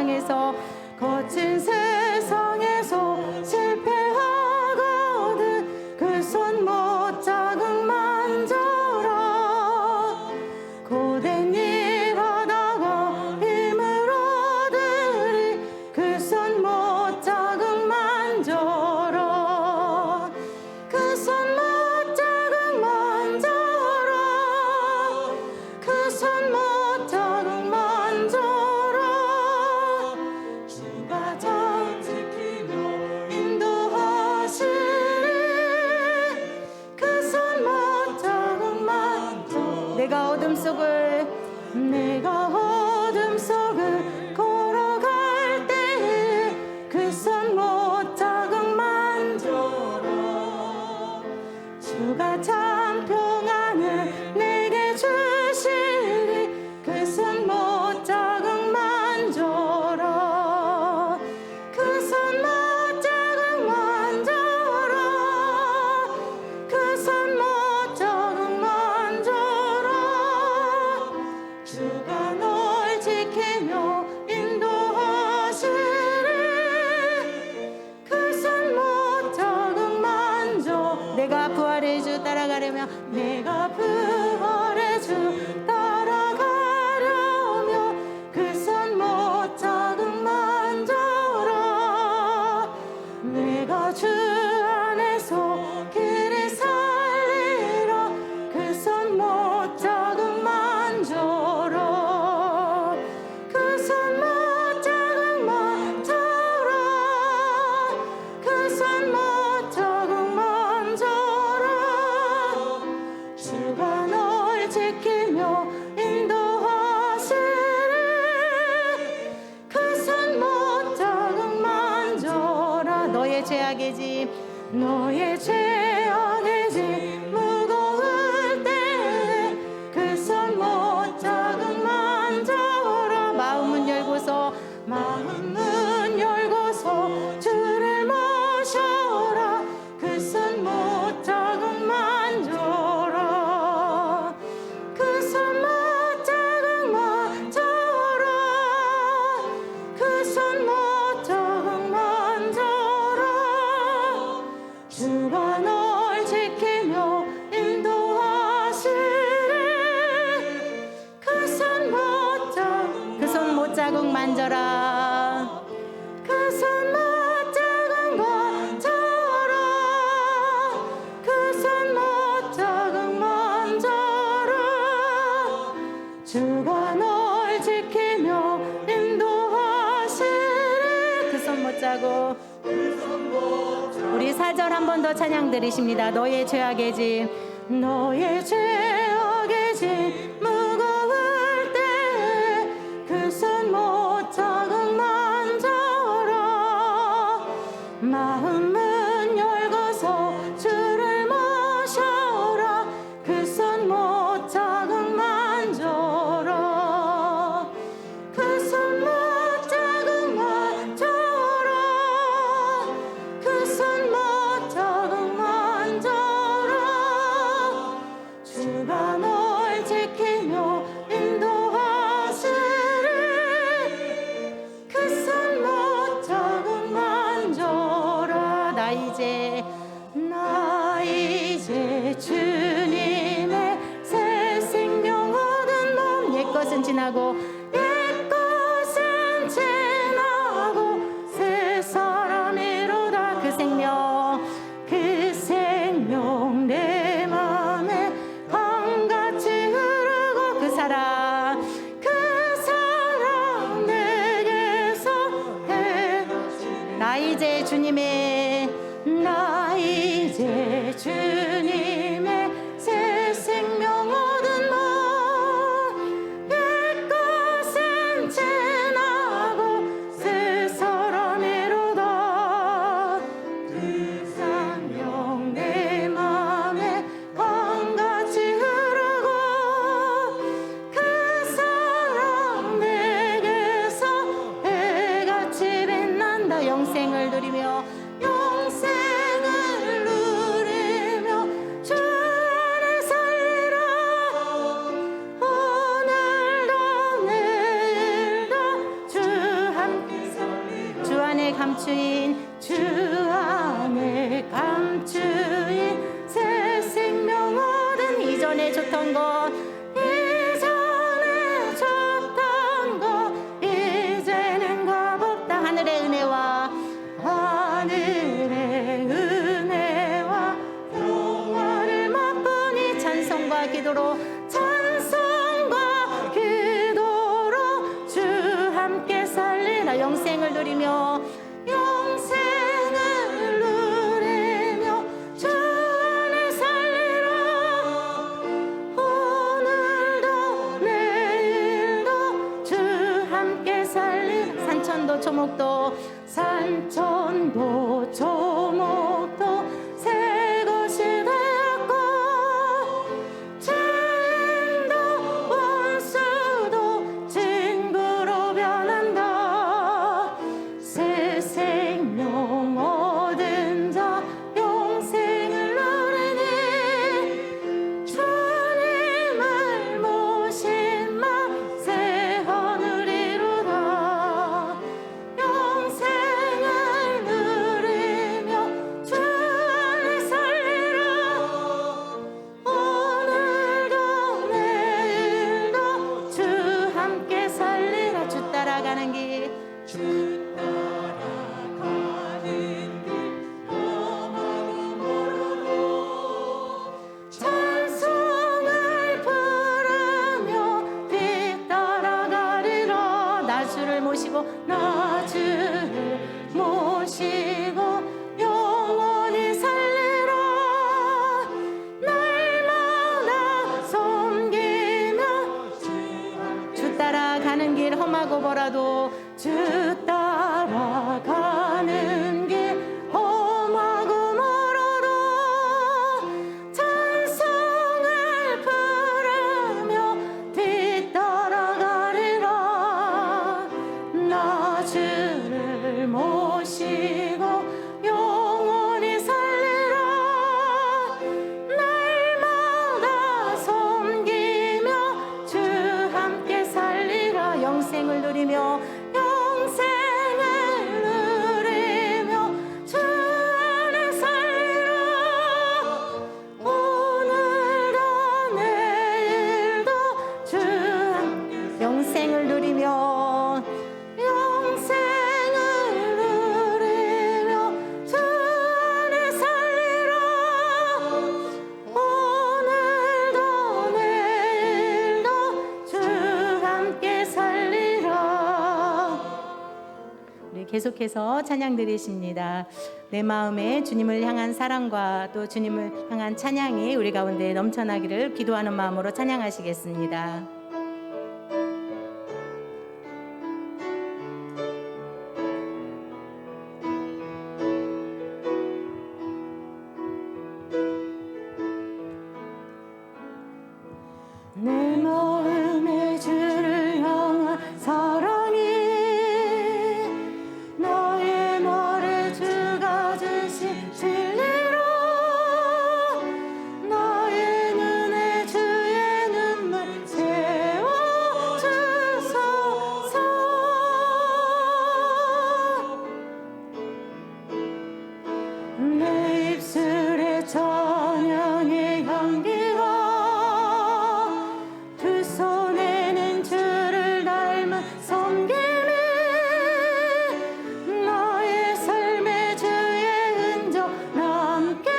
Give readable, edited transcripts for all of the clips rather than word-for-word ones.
세상에서 거친 세상에서 실패하거든 그 손 못 자국 만져라. 고된 일 하다가 힘을 얻으리 그 손 못 자국 만져라. 그 손 못 자국 만져라. 그 손 못 자국 만져라. 주가 잘 지키며 인도하시리 그 손 못 자국 만져. 내가 어둠 속을 걸어갈 때에 그 손 못 자국 만져라. 주가 참 평안을 내게 주시리 그 손 못 자국 만져라. 그 손 못 자국 만져라. 그 손 못 자국 만져라. 주가 널 지키며 인도하시리 그 손 못 자국 만져. 내가 부활의 주 따라가려면 내가 부활의 주 따라가려며 그 손 못 자국 만져라. 내가 주 안에서 길이 살리라 그 손 못 자국 만져라. 그 손 못 자국 만져라. 그 손 못 자국 만져라. 주가 널 지키며 인도하시리 그 손 못 자국 만져라. 너의 죄악의 짐 너의 죄악의 짐 무거울 때 그 손 못 자국 만져라. 마음은 열고서 주를 모셔라. 그 손 못 자국 만져라. 그 손 못 자국 만져라. 그 손 못 자국 만져라. 주가 널 지키며 인도하시리 그 손 못 자국 그 손 못 자국 만져라. 그 손 못 자국 만져라. 그 손 못 자국 만져라. 주가 널 지키며 인도하시리 그 손 못 자국. 우리 4절 한 번 더 찬양 드리십니다. 너의 죄악의 짐 너의 죄악의 짐 무거울 때 그 손 못 자국 만져라. 마음은 열고서 주를 모셔라. 그 손 못 자국 만져라. 그 손 못 자국 만져라. 그 손 못 자국 만져라. 주가 널 지키며 인도하시리 그 손 못 자국 만져라. 나 이제 주님의 새 생명 얻은 몸 옛것은 지나고 새 사람이로다. 그 생명 내 맘에 강같이 흐르고 그 사랑 내게서 해. 나 이제 주님의 새 생명 얻은 몸 옛것 줬던 것 이전에 줬던 것 이제는 값없다. 하늘의 은혜와 평화를 맛보니 찬송과 기도로 주 함께 살리라. 영생을 누리며 주 안에 살리라. 오늘도 내일도 주 함께 살리라. 산천도 초목도 새 것이 되었고 죄인도 원수도 친구로 변한다. 새 생명 얻은 자 영생을 누리니 주님을 모신 마 새 하늘 이루라. 영생을 누리며 주 안에 살리라. 오늘도 내일도 주 함께 살리라. 주 따라가는 길 찬송을 부르며 뒤따라가리라. 나 주를 모시고 영원히 살리라. 날마다 섬기며 주 따라가는 길 험하고 벌어도 주 따라가는 길 험하고 멀어도 찬송을 부르며 뒤따라가리라. 나 주를 모시고 영원히 살리라. 날마다 섬기며 주 함께 살리라. 영생을 누리며 주 안에 살리라. 오늘도 내일도 주 영생을 누리며 주 안에 살리라. 오늘도 내일도 주 함께 살리라. 우리 계속해서 찬양 드리십니다. 내 마음에 주님을 향한 사랑과 또 주님을 향한 찬양이 우리 가운데 넘쳐나기를 기도하는 마음으로 찬양하시겠습니다. 내 마음에 주를 향한 사랑이 너의 말에 주가 주신 진리로 나의 눈에 주의 눈물 채워주소서. 내 입술에 찬양의 향기가 두 손에는 주를 닮은 섬김이 나의 삶에 주의 흔적 남게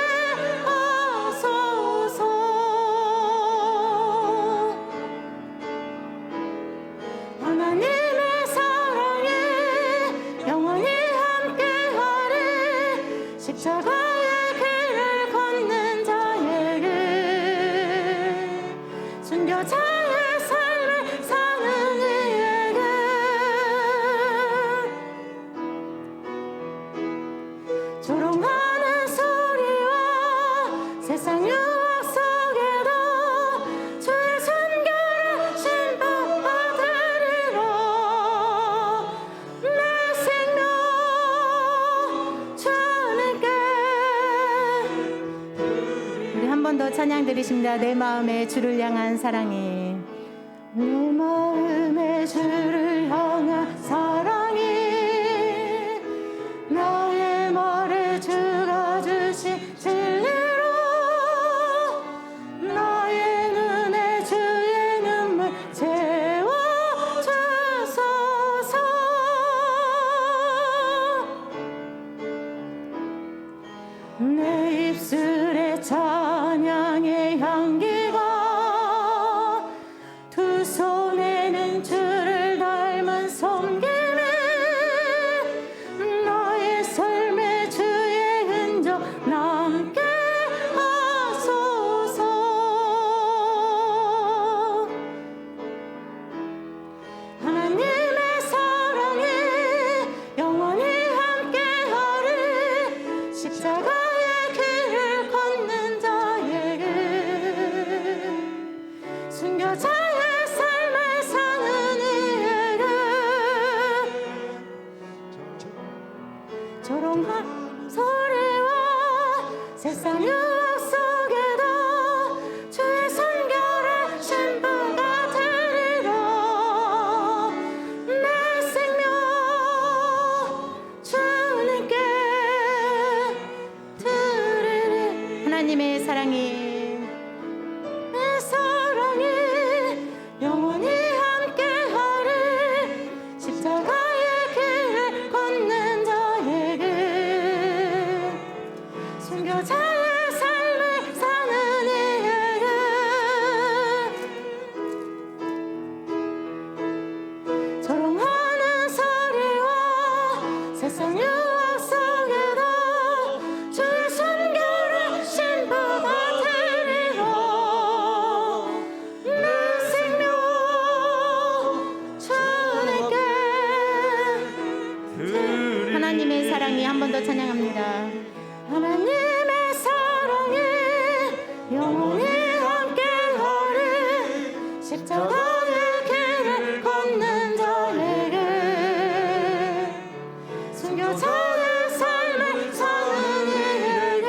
하소서. 하나님의 사랑에 영원히 함께하리. 십자가의 길을 걷는 자에게 순교자의 삶을 사는 이에게 조롱하는 소리와 세상 유혹 속에도 주의 순결을 심판받으리라. 내 생명 주님께. 우리 한 번 더 찬양 드리십니다. 내 마음에 주를 향한 사랑이 내 마음에 주를 향한 사랑이 나의 말에 주가 주신 진리로 나의 눈 찬양합니다. 하나님의 사랑이 영원히 함께하리. 십자가의 길을 걷는 자에게 순교자의 삶을 사는 이에게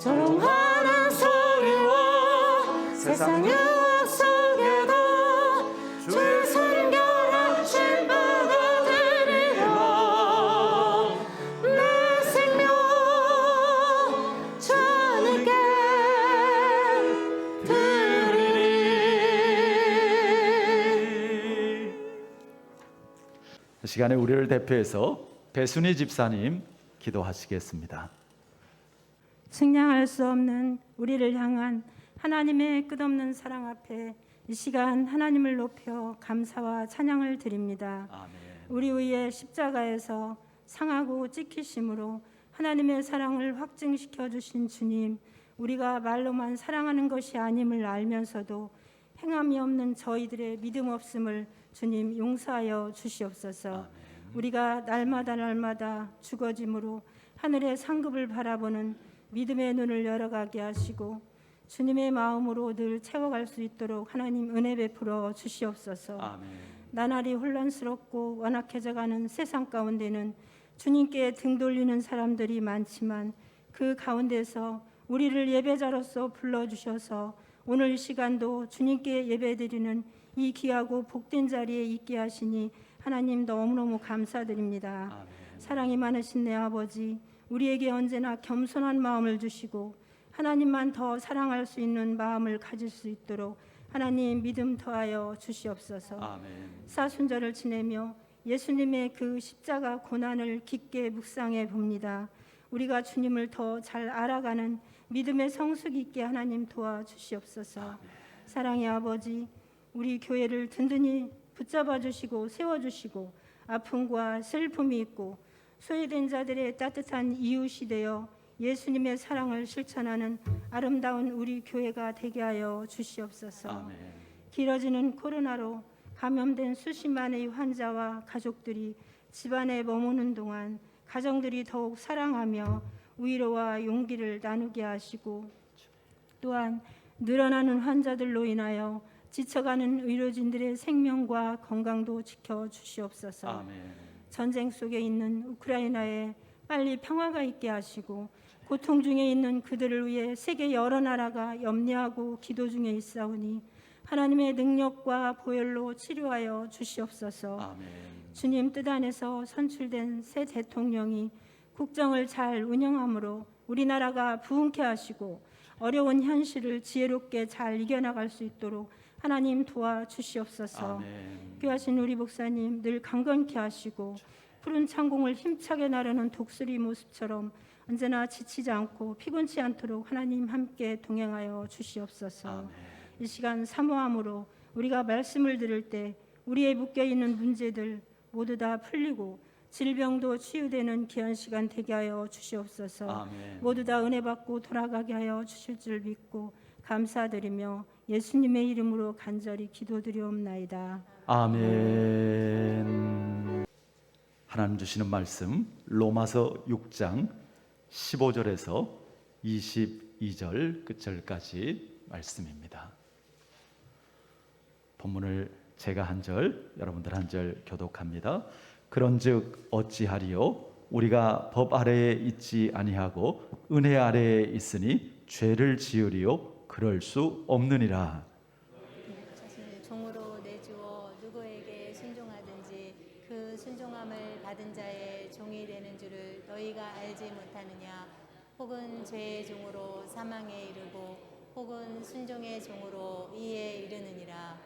조롱하는 소리와 세상 유혹 속에도 주의 순결하신 바가 되리라. 내 생명 주 하늘께 드리리. 이 시간에 우리를 대표해서 배순희 집사님 기도하시겠습니다. 측량할 수 없는 우리를 향한 하나님의 끝없는 사랑 앞에 이 시간 하나님을 높여 감사와 찬양을 드립니다. 아멘. 우리 위에 십자가에서 상하고 찢기심으로 하나님의 사랑을 확증시켜 주신 주님, 우리가 말로만 사랑하는 것이 아님을 알면서도 행함이 없는 저희들의 믿음 없음을 주님 용서하여 주시옵소서. 아멘. 우리가 날마다 죽어짐으로 하늘의 상급을 바라보는 믿음의 눈을 열어가게 하시고 주님의 마음으로 늘 채워갈 수 있도록 하나님 은혜 베풀어 주시옵소서. 아멘. 나날이 혼란스럽고 완악해져가는 세상 가운데는 주님께 등 돌리는 사람들이 많지만 그 가운데서 우리를 예배자로서 불러주셔서 오늘 이 시간도 주님께 예배드리는 이 귀하고 복된 자리에 있게 하시니 하나님 너무너무 감사드립니다. 아멘. 사랑이 많으신 내 아버지, 우리에게 언제나 겸손한 마음을 주시고 하나님만 더 사랑할 수 있는 마음을 가질 수 있도록 하나님 믿음 더하여 주시옵소서. 아멘. 사순절을 지내며 예수님의 그 십자가 고난을 깊게 묵상해 봅니다. 우리가 주님을 더 잘 알아가는 믿음의 성숙 있게 하나님 도와주시옵소서. 사랑의 아버지, 우리 교회를 든든히 붙잡아 주시고 세워 주시고 아픔과 슬픔이 있고 소외된 자들의 따뜻한 이웃이 되어 예수님의 사랑을 실천하는 아름다운 우리 교회가 되게 하여 주시옵소서. 아멘. 길어지는 코로나로 감염된 수십만의 환자와 가족들이 집안에 머무는 동안 가정들이 더욱 사랑하며 위로와 용기를 나누게 하시고 또한 늘어나는 환자들로 인하여 지쳐가는 의료진들의 생명과 건강도 지켜 주시옵소서. 아멘. 전쟁 속에 있는 우크라이나에 빨리 평화가 있게 하시고 고통 중에 있는 그들을 위해 세계 여러 나라가 염려하고 기도 중에 있사오니 하나님의 능력과 보혈로 치료하여 주시옵소서. 아멘. 주님 뜻 안에서 선출된 새 대통령이 국정을 잘 운영함으로 우리나라가 부흥케 하시고 어려운 현실을 지혜롭게 잘 이겨나갈 수 있도록 하나님 도와주시옵소서. 아멘. 귀하신 우리 목사님 늘 강건케 하시고 푸른 창공을 힘차게 나르는 독수리 모습처럼 언제나 지치지 않고 피곤치 않도록 하나님 함께 동행하여 주시옵소서. 아멘. 이 시간 사모함으로 우리가 말씀을 들을 때 우리의 묶여있는 문제들 모두 다 풀리고 질병도 치유되는 귀한 시간 되게 하여 주시옵소서. 아멘. 모두 다 은혜 받고 돌아가게 하여 주실 줄 믿고 감사드리며 예수님의 이름으로 간절히 기도드리옵나이다. 아멘. 하나님 주시는 말씀 로마서 6장 15절에서 22절 끝절까지 말씀입니다. 본문을 제가 한 절, 여러분들 한 절 교독합니다. 그런즉 어찌하리요? 우리가 법 아래에 있지 아니하고 은혜 아래에 있으니 죄를 지으리요? 그럴 수 없느니라. 자신을 종으로 내주어 누구에게 순종하든지 그 순종함을 받은 자의 종이 되는 줄을 너희가 알지 못하느냐? 혹은 죄의 종으로 사망에 이르고 혹은 순종의 종으로 이에 이르느니라.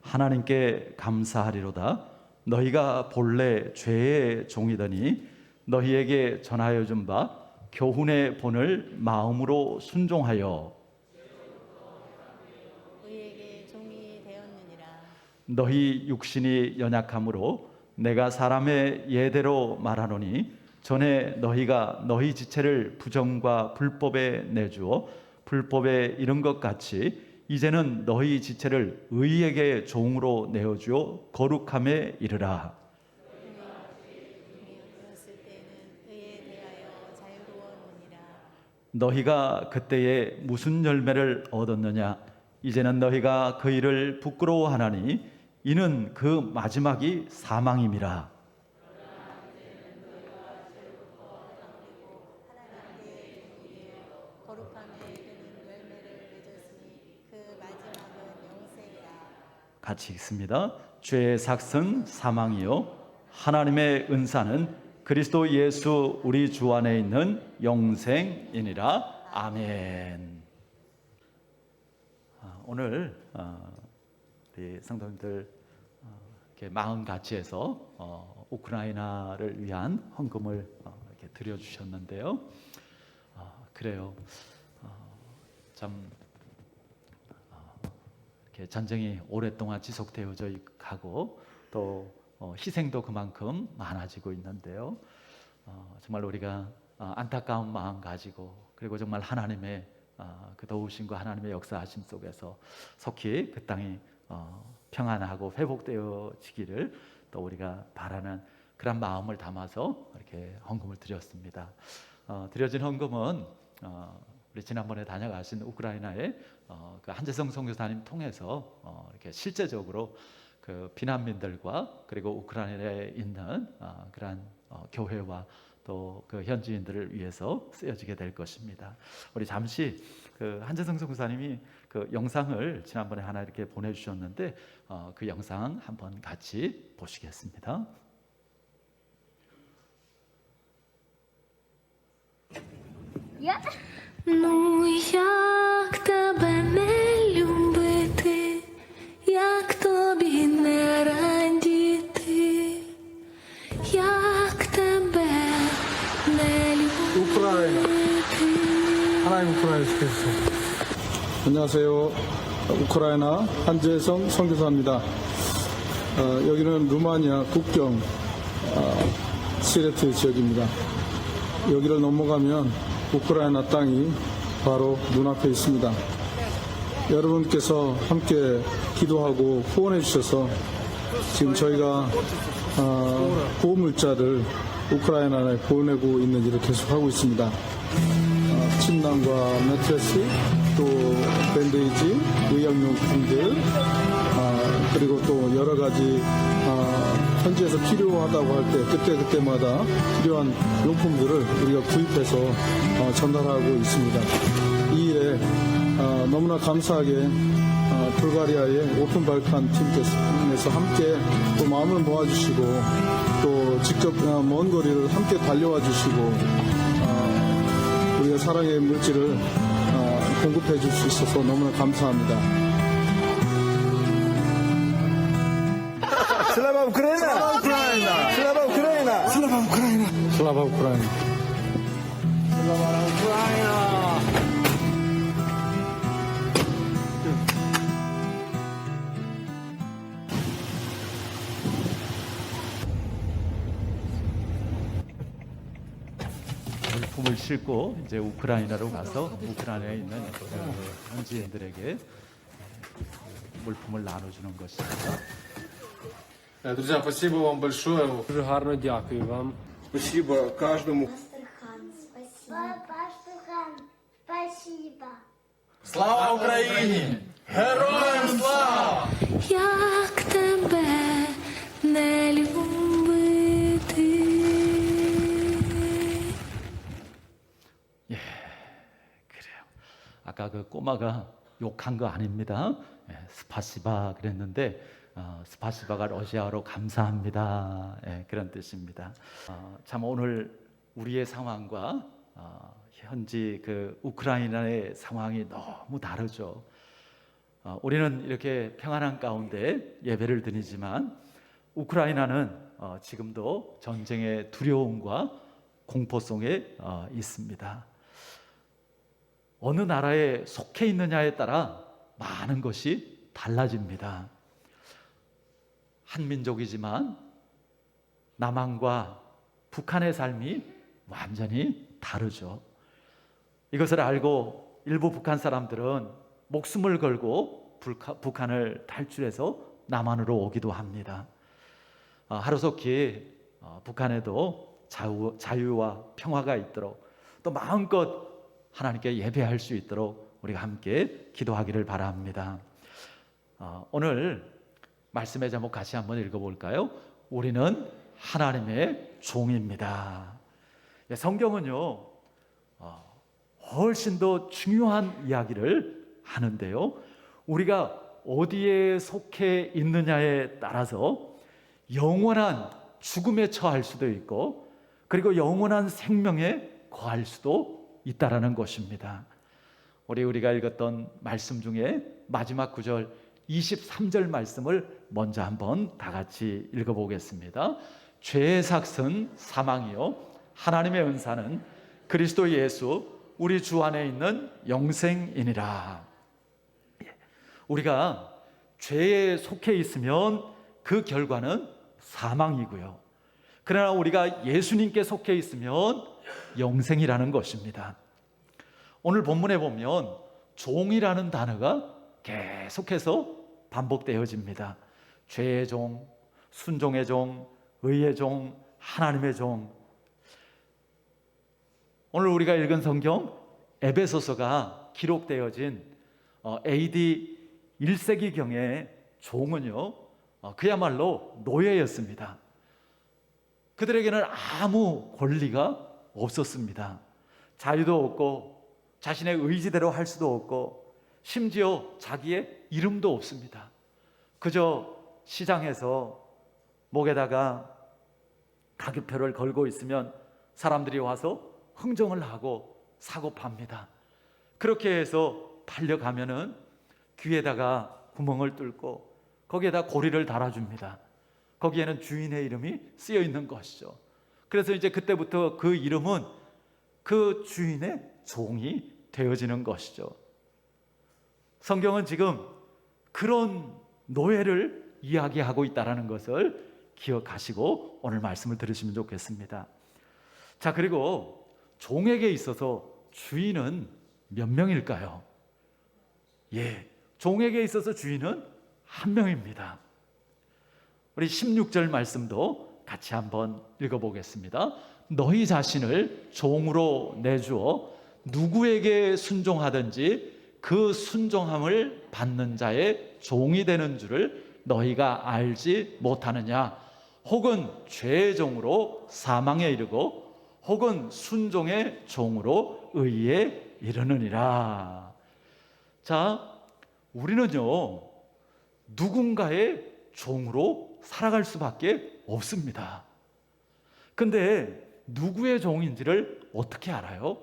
하나님께 감사하리로다. 너희가 본래 죄의 종이더니 너희에게 전하여 준 바 교훈의 본을 마음으로 순종하여 의에게 종이 되었느니라. 너희 육신이 연약함으로 내가 사람의 예대로 말하노니 전에 너희가 너희 지체를 부정과 불법에 내주어 불법에 이른 것 같이 이제는 너희 지체를 의에게 종으로 내어주어 거룩함에 이르라. 너희가 그때에 무슨 열매를 얻었느냐? 이제는 너희가 그 일을 부끄러워하나니 이는 그 마지막이 사망임이라. 같이 읽습니다. 죄의 삭은 사망이요 하나님의 은사는 그리스도 예수 우리 주 안에 있는 영생이니라. 아멘. 오늘 우리 성도님들 이렇게 마음 같이 해서 우크라이나를 위한 헌금을 이렇게 드려주셨는데요. 그래요. 참 이렇게 전쟁이 오랫동안 지속되어져 가고 또 희생도 그만큼 많아지고 있는데요. 정말 우리가 안타까운 마음 가지고 그리고 정말 하나님의 그 도우심과 하나님의 역사하심 속에서 속히 그 땅이 평안하고 회복되어지기를 또 우리가 바라는 그런 마음을 담아서 이렇게 헌금을 드렸습니다. 드려진 헌금은 우리 지난번에 다녀가신 우크라이나의 그 한재성 선교사님 통해서 이렇게 실제적으로 그 피난민들과 그리고 우크라이나에 있는 그러한 교회와 또 그 현지인들을 위해서 쓰여지게 될 것입니다. 우리 잠시 그 한재성 선교사님이 그 영상을 지난번에 하나 이렇게 보내주셨는데 그 영상 한번 같이 보시겠습니다. Ну, як тебе не любити, як тобі не радіти, як тебе не 우크라이나 любити. 하나님 우크라이나 지켜주세요. 안녕하세요. 우크라이나 한재성 선교사입니다. 여기는 루마니아 국경 시레트 지역입니다. 여기를 넘어가면 우크라이나 땅이 바로 눈앞에 있습니다. 여러분께서 함께 기도하고 후원해 주셔서 지금 저희가 보호물자를 우크라이나에 보내고 있는 일을 계속하고 있습니다. 침낭과 매트레스, 또 밴데이지, 의약용품들, 그리고 또 여러 가지 현지에서 필요하다고 할 때 그때마다 필요한 용품들을 우리가 구입해서 전달하고 있습니다. 이 일에 너무나 감사하게 불가리아의 오픈 발칸 팀께서 함께 또 마음을 모아주시고 또 직접 먼 거리를 함께 달려와 주시고 우리가 사랑의 물질을 공급해 줄 수 있어서 너무나 감사합니다. Слава Україна! Слава Україна! Слава Україна! Слава Україна! 슬라바 우크라이나. Слава Україна! 물품을 싣고 이제 우크라이나로 가서 우크라이나에 있는 그 현지인들에게 물품을 나눠주는 것입니다. Друзья, спасибо вам большое. Дуже гарно дякую вам. Спасибо каждому. Пастырхан, спасибо. Пастырхан, спасибо. Слава Україні! Героям слава! Як тебе не любити. 그래요. 아까 그 꼬마가 욕한 거 아닙니다. 스파시바 그랬는데 스파시바가 러시아어로 감사합니다. 그런 뜻입니다. 참 오늘 우리의 상황과 현지 그 우크라이나의 상황이 너무 다르죠. 우리는 이렇게 평안한 가운데 예배를 드리지만 우크라이나는 지금도 전쟁의 두려움과 공포 속에 있습니다. 어느 나라에 속해 있느냐에 따라 많은 것이 달라집니다. 한민족이지만 남한과 북한의 삶이 완전히 다르죠. 이것을 알고 일부 북한 사람들은 목숨을 걸고 북한을 탈출해서 남한으로 오기도 합니다. 하루속히 북한에도 자유와 평화가 있도록 또 마음껏 하나님께 예배할 수 있도록 우리가 함께 기도하기를 바랍니다. 오늘 말씀의 제목 같이 한번 읽어볼까요? 우리는 하나님의 종입니다. 성경은요 훨씬 더 중요한 이야기를 하는데요, 우리가 어디에 속해 있느냐에 따라서 영원한 죽음에 처할 수도 있고, 그리고 영원한 생명에 거할 수도 있다라는 것입니다. 우리가 읽었던 말씀 중에 마지막 구절 23절 말씀을 먼저 한번 다 같이 읽어보겠습니다. 죄의 삭은 사망이요 하나님의 은사는 그리스도 예수 우리 주 안에 있는 영생이니라. 우리가 죄에 속해 있으면 그 결과는 사망이고요, 그러나 우리가 예수님께 속해 있으면 영생이라는 것입니다. 오늘 본문에 보면 종이라는 단어가 계속해서 반복되어집니다. 죄의 종, 순종의 종, 의의 종, 하나님의 종. 오늘 우리가 읽은 성경 에베소서가 기록되어진 AD 1세기경의 종은요 그야말로 노예였습니다. 그들에게는 아무 권리가 없었습니다. 자유도 없고 자신의 의지대로 할 수도 없고 심지어 자기의 이름도 없습니다. 그저 시장에서 목에다가 가격표를 걸고 있으면 사람들이 와서 흥정을 하고 사고 팝니다. 그렇게 해서 팔려가면은 귀에다가 구멍을 뚫고 거기에다 고리를 달아줍니다. 거기에는 주인의 이름이 쓰여 있는 것이죠. 그래서 이제 그때부터 그 이름은 그 주인의 종이 되어지는 것이죠. 성경은 지금 그런 노예를 이야기하고 있다는 것을 기억하시고 오늘 말씀을 들으시면 좋겠습니다. 자, 그리고 종에게 있어서 주인은 몇 명일까요? 종에게 있어서 주인은 한 명입니다. 우리 16절 말씀도 같이 한번 읽어보겠습니다. 너희 자신을 종으로 내주어 누구에게 순종하든지 그 순종함을 받는 자의 종이 되는 줄을 너희가 알지 못하느냐? 혹은 죄의 종으로 사망에 이르고 혹은 순종의 종으로 의에 이르느니라. 자, 우리는요 누군가의 종으로 살아갈 수밖에 없습니다. 근데 누구의 종인지를 어떻게 알아요?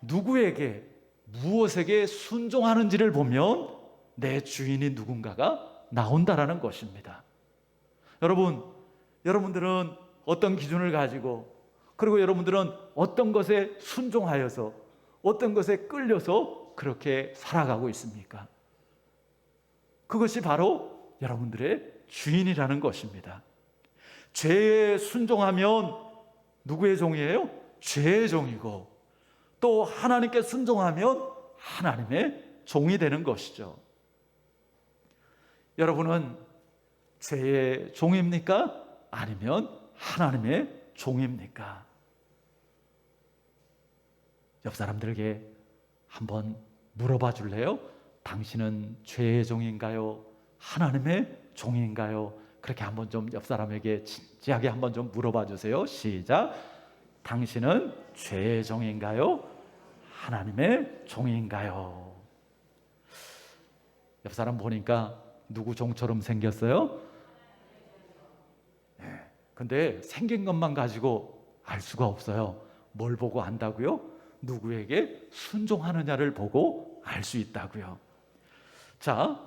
누구에게 무엇에게 순종하는지를 보면 내 주인이 누군가가 나온다라는 것입니다. 여러분들은 어떤 기준을 가지고, 그리고 여러분들은 어떤 것에 순종하여서 어떤 것에 끌려서 그렇게 살아가고 있습니까? 그것이 바로 여러분들의 주인이라는 것입니다. 죄에 순종하면 누구의 종이에요? 죄의 종이고, 또 하나님께 순종하면 하나님의 종이 되는 것이죠. 여러분은 죄의 종입니까? 아니면 하나님의 종입니까? 옆 사람들에게 한번 물어봐 줄래요? 당신은 죄의 종인가요? 하나님의 종인가요? 그렇게 한번 좀 옆 사람에게 진지하게 한번 좀 물어봐 주세요. 시작. 당신은 죄의 종인가요? 하나님의 종인가요? 옆 사람 보니까 누구 종처럼 생겼어요? 근데 생긴 것만 가지고 알 수가 없어요. 뭘 보고 안다고요? 누구에게 순종하느냐를 보고 알 수 있다고요. 자,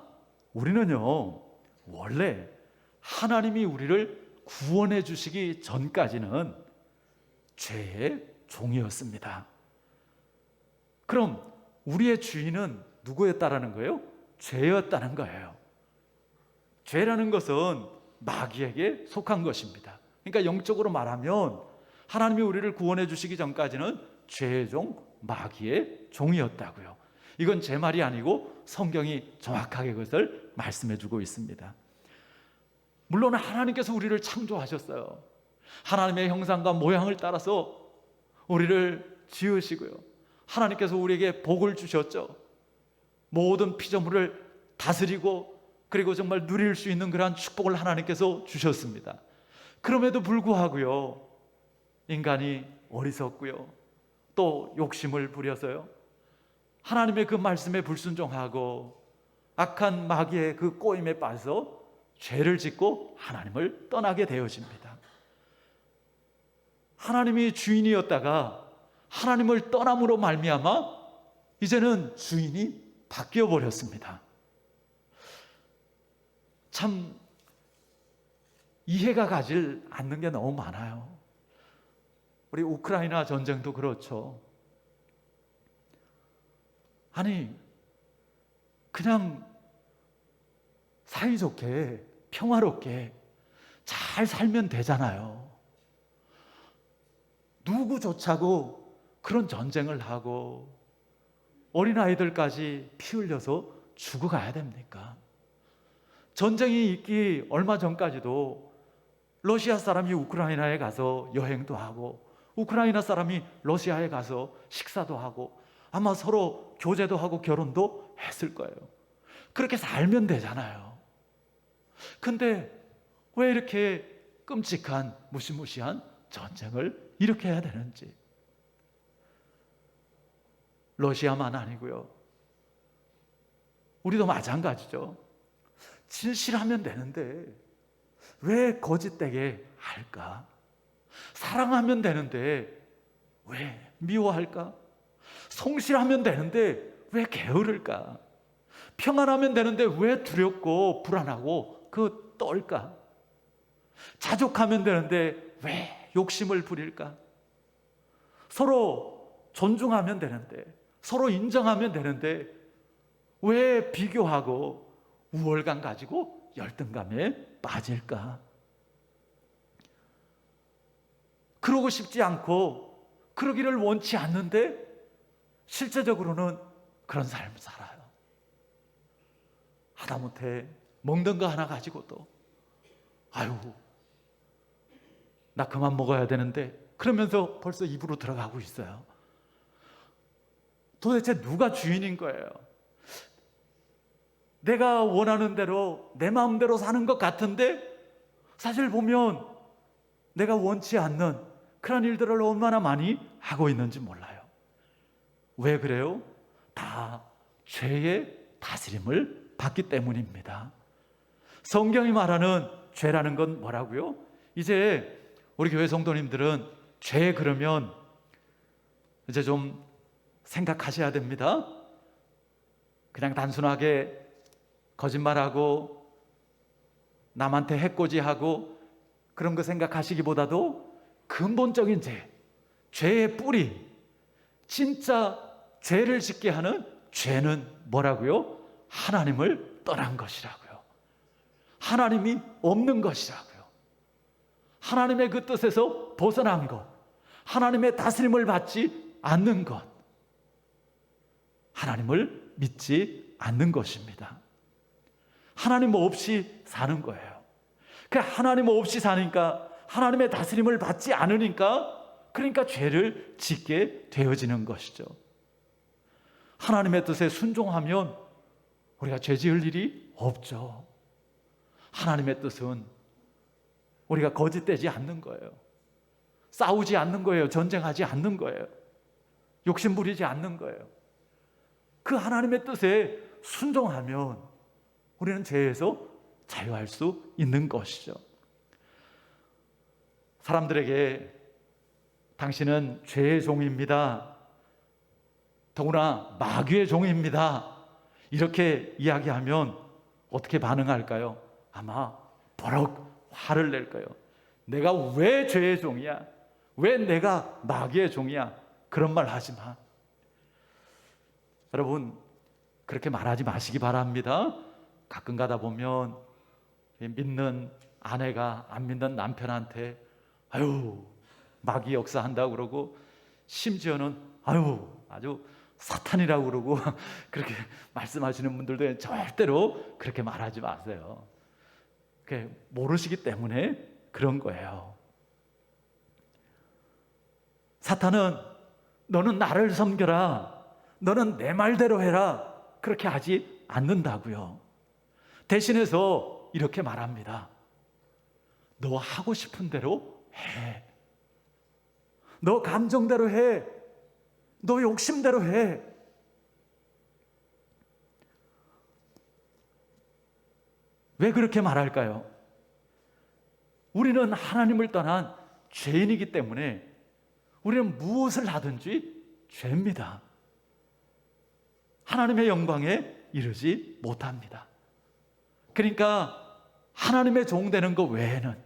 우리는요 원래 하나님이 우리를 구원해 주시기 전까지는 죄의 종이었습니다. 그럼 우리의 주인은 누구였다라는 거예요? 죄였다는 거예요. 죄라는 것은 마귀에게 속한 것입니다. 그러니까 영적으로 말하면 하나님이 우리를 구원해 주시기 전까지는 죄의 종, 마귀의 종이었다고요. 이건 제 말이 아니고 성경이 정확하게 그것을 말씀해 주고 있습니다. 물론 하나님께서 우리를 창조하셨어요. 하나님의 형상과 모양을 따라서 우리를 지으시고요. 하나님께서 우리에게 복을 주셨죠. 모든 피조물을 다스리고 그리고 정말 누릴 수 있는 그러한 축복을 하나님께서 주셨습니다. 그럼에도 불구하고요, 인간이 어리석고요, 또 욕심을 부려서요, 하나님의 그 말씀에 불순종하고 악한 마귀의 그 꼬임에 빠져 죄를 짓고 하나님을 떠나게 되어집니다. 하나님이 주인이었다가 하나님을 떠남으로 말미암아 이제는 주인이 바뀌어 버렸습니다. 참 이해가 가질 않는 게 너무 많아요. 우리 우크라이나 전쟁도 그렇죠. 아니, 그냥 사이좋게 평화롭게 잘 살면 되잖아요. 누구조차고 그런 전쟁을 하고 어린아이들까지 피 흘려서 죽어가야 됩니까? 전쟁이 있기 얼마 전까지도 러시아 사람이 우크라이나에 가서 여행도 하고 우크라이나 사람이 러시아에 가서 식사도 하고 아마 서로 교제도 하고 결혼도 했을 거예요. 그렇게 살면 되잖아요. 근데 왜 이렇게 끔찍한 무시무시한 전쟁을 일으켜야 되는지. 러시아만 아니고요, 우리도 마찬가지죠. 진실하면 되는데 왜 거짓되게 할까? 사랑하면 되는데 왜 미워할까? 성실하면 되는데 왜 게으를까? 평안하면 되는데 왜 두렵고 불안하고 그 떨까? 자족하면 되는데 왜 욕심을 부릴까? 서로 존중하면 되는데, 서로 인정하면 되는데 왜 비교하고 우월감 가지고 열등감에 빠질까? 그러고 싶지 않고 그러기를 원치 않는데 실제적으로는 그런 삶을 살아요. 하다못해 먹는 거 하나 가지고도 아유, 나 그만 먹어야 되는데 그러면서 벌써 입으로 들어가고 있어요. 도대체 누가 주인인 거예요? 내가 원하는 대로 내 마음대로 사는 것 같은데 사실 보면 내가 원치 않는 그런 일들을 얼마나 많이 하고 있는지 몰라요. 왜 그래요? 다 죄의 다스림을 받기 때문입니다. 성경이 말하는 죄라는 건 뭐라고요? 이제 우리 교회 성도님들은 죄 그러면 이제 좀 생각하셔야 됩니다. 그냥 단순하게 거짓말하고 남한테 해코지하고 그런 거 생각하시기보다도 근본적인 죄의 뿌리, 진짜 죄를 짓게 하는 죄는 뭐라고요? 하나님을 떠난 것이라고요. 하나님이 없는 것이라고요. 하나님의 그 뜻에서 벗어난 것, 하나님의 다스림을 받지 않는 것, 하나님을 믿지 않는 것입니다. 하나님 없이 사는 거예요. 그 하나님 없이 사니까, 하나님의 다스림을 받지 않으니까, 그러니까 죄를 짓게 되어지는 것이죠. 하나님의 뜻에 순종하면 우리가 죄 지을 일이 없죠. 하나님의 뜻은 우리가 거짓되지 않는 거예요. 싸우지 않는 거예요. 전쟁하지 않는 거예요. 욕심 부리지 않는 거예요. 그 하나님의 뜻에 순종하면 우리는 죄에서 자유할 수 있는 것이죠. 사람들에게 당신은 죄의 종입니다, 더구나 마귀의 종입니다, 이렇게 이야기하면 어떻게 반응할까요? 아마 버럭 화를 낼 거예요. 내가 왜 죄의 종이야? 왜 내가 마귀의 종이야? 그런 말 하지 마. 여러분, 그렇게 말하지 마시기 바랍니다. 가끔 가다 보면 믿는 아내가 안 믿는 남편한테 아유, 마귀 역사한다고 그러고, 심지어는 아유, 아주 사탄이라고 그러고 그렇게 말씀하시는 분들도 절대로 그렇게 말하지 마세요. 모르시기 때문에 그런 거예요. 사탄은 너는 나를 섬겨라, 너는 내 말대로 해라, 그렇게 하지 않는다고요. 대신해서 이렇게 말합니다. 너 하고 싶은 대로 해. 너 감정대로 해. 너 욕심대로 해. 왜 그렇게 말할까요? 우리는 하나님을 떠난 죄인이기 때문에 우리는 무엇을 하든지 죄입니다. 하나님의 영광에 이르지 못합니다. 그러니까 하나님의 종 되는 것 외에는,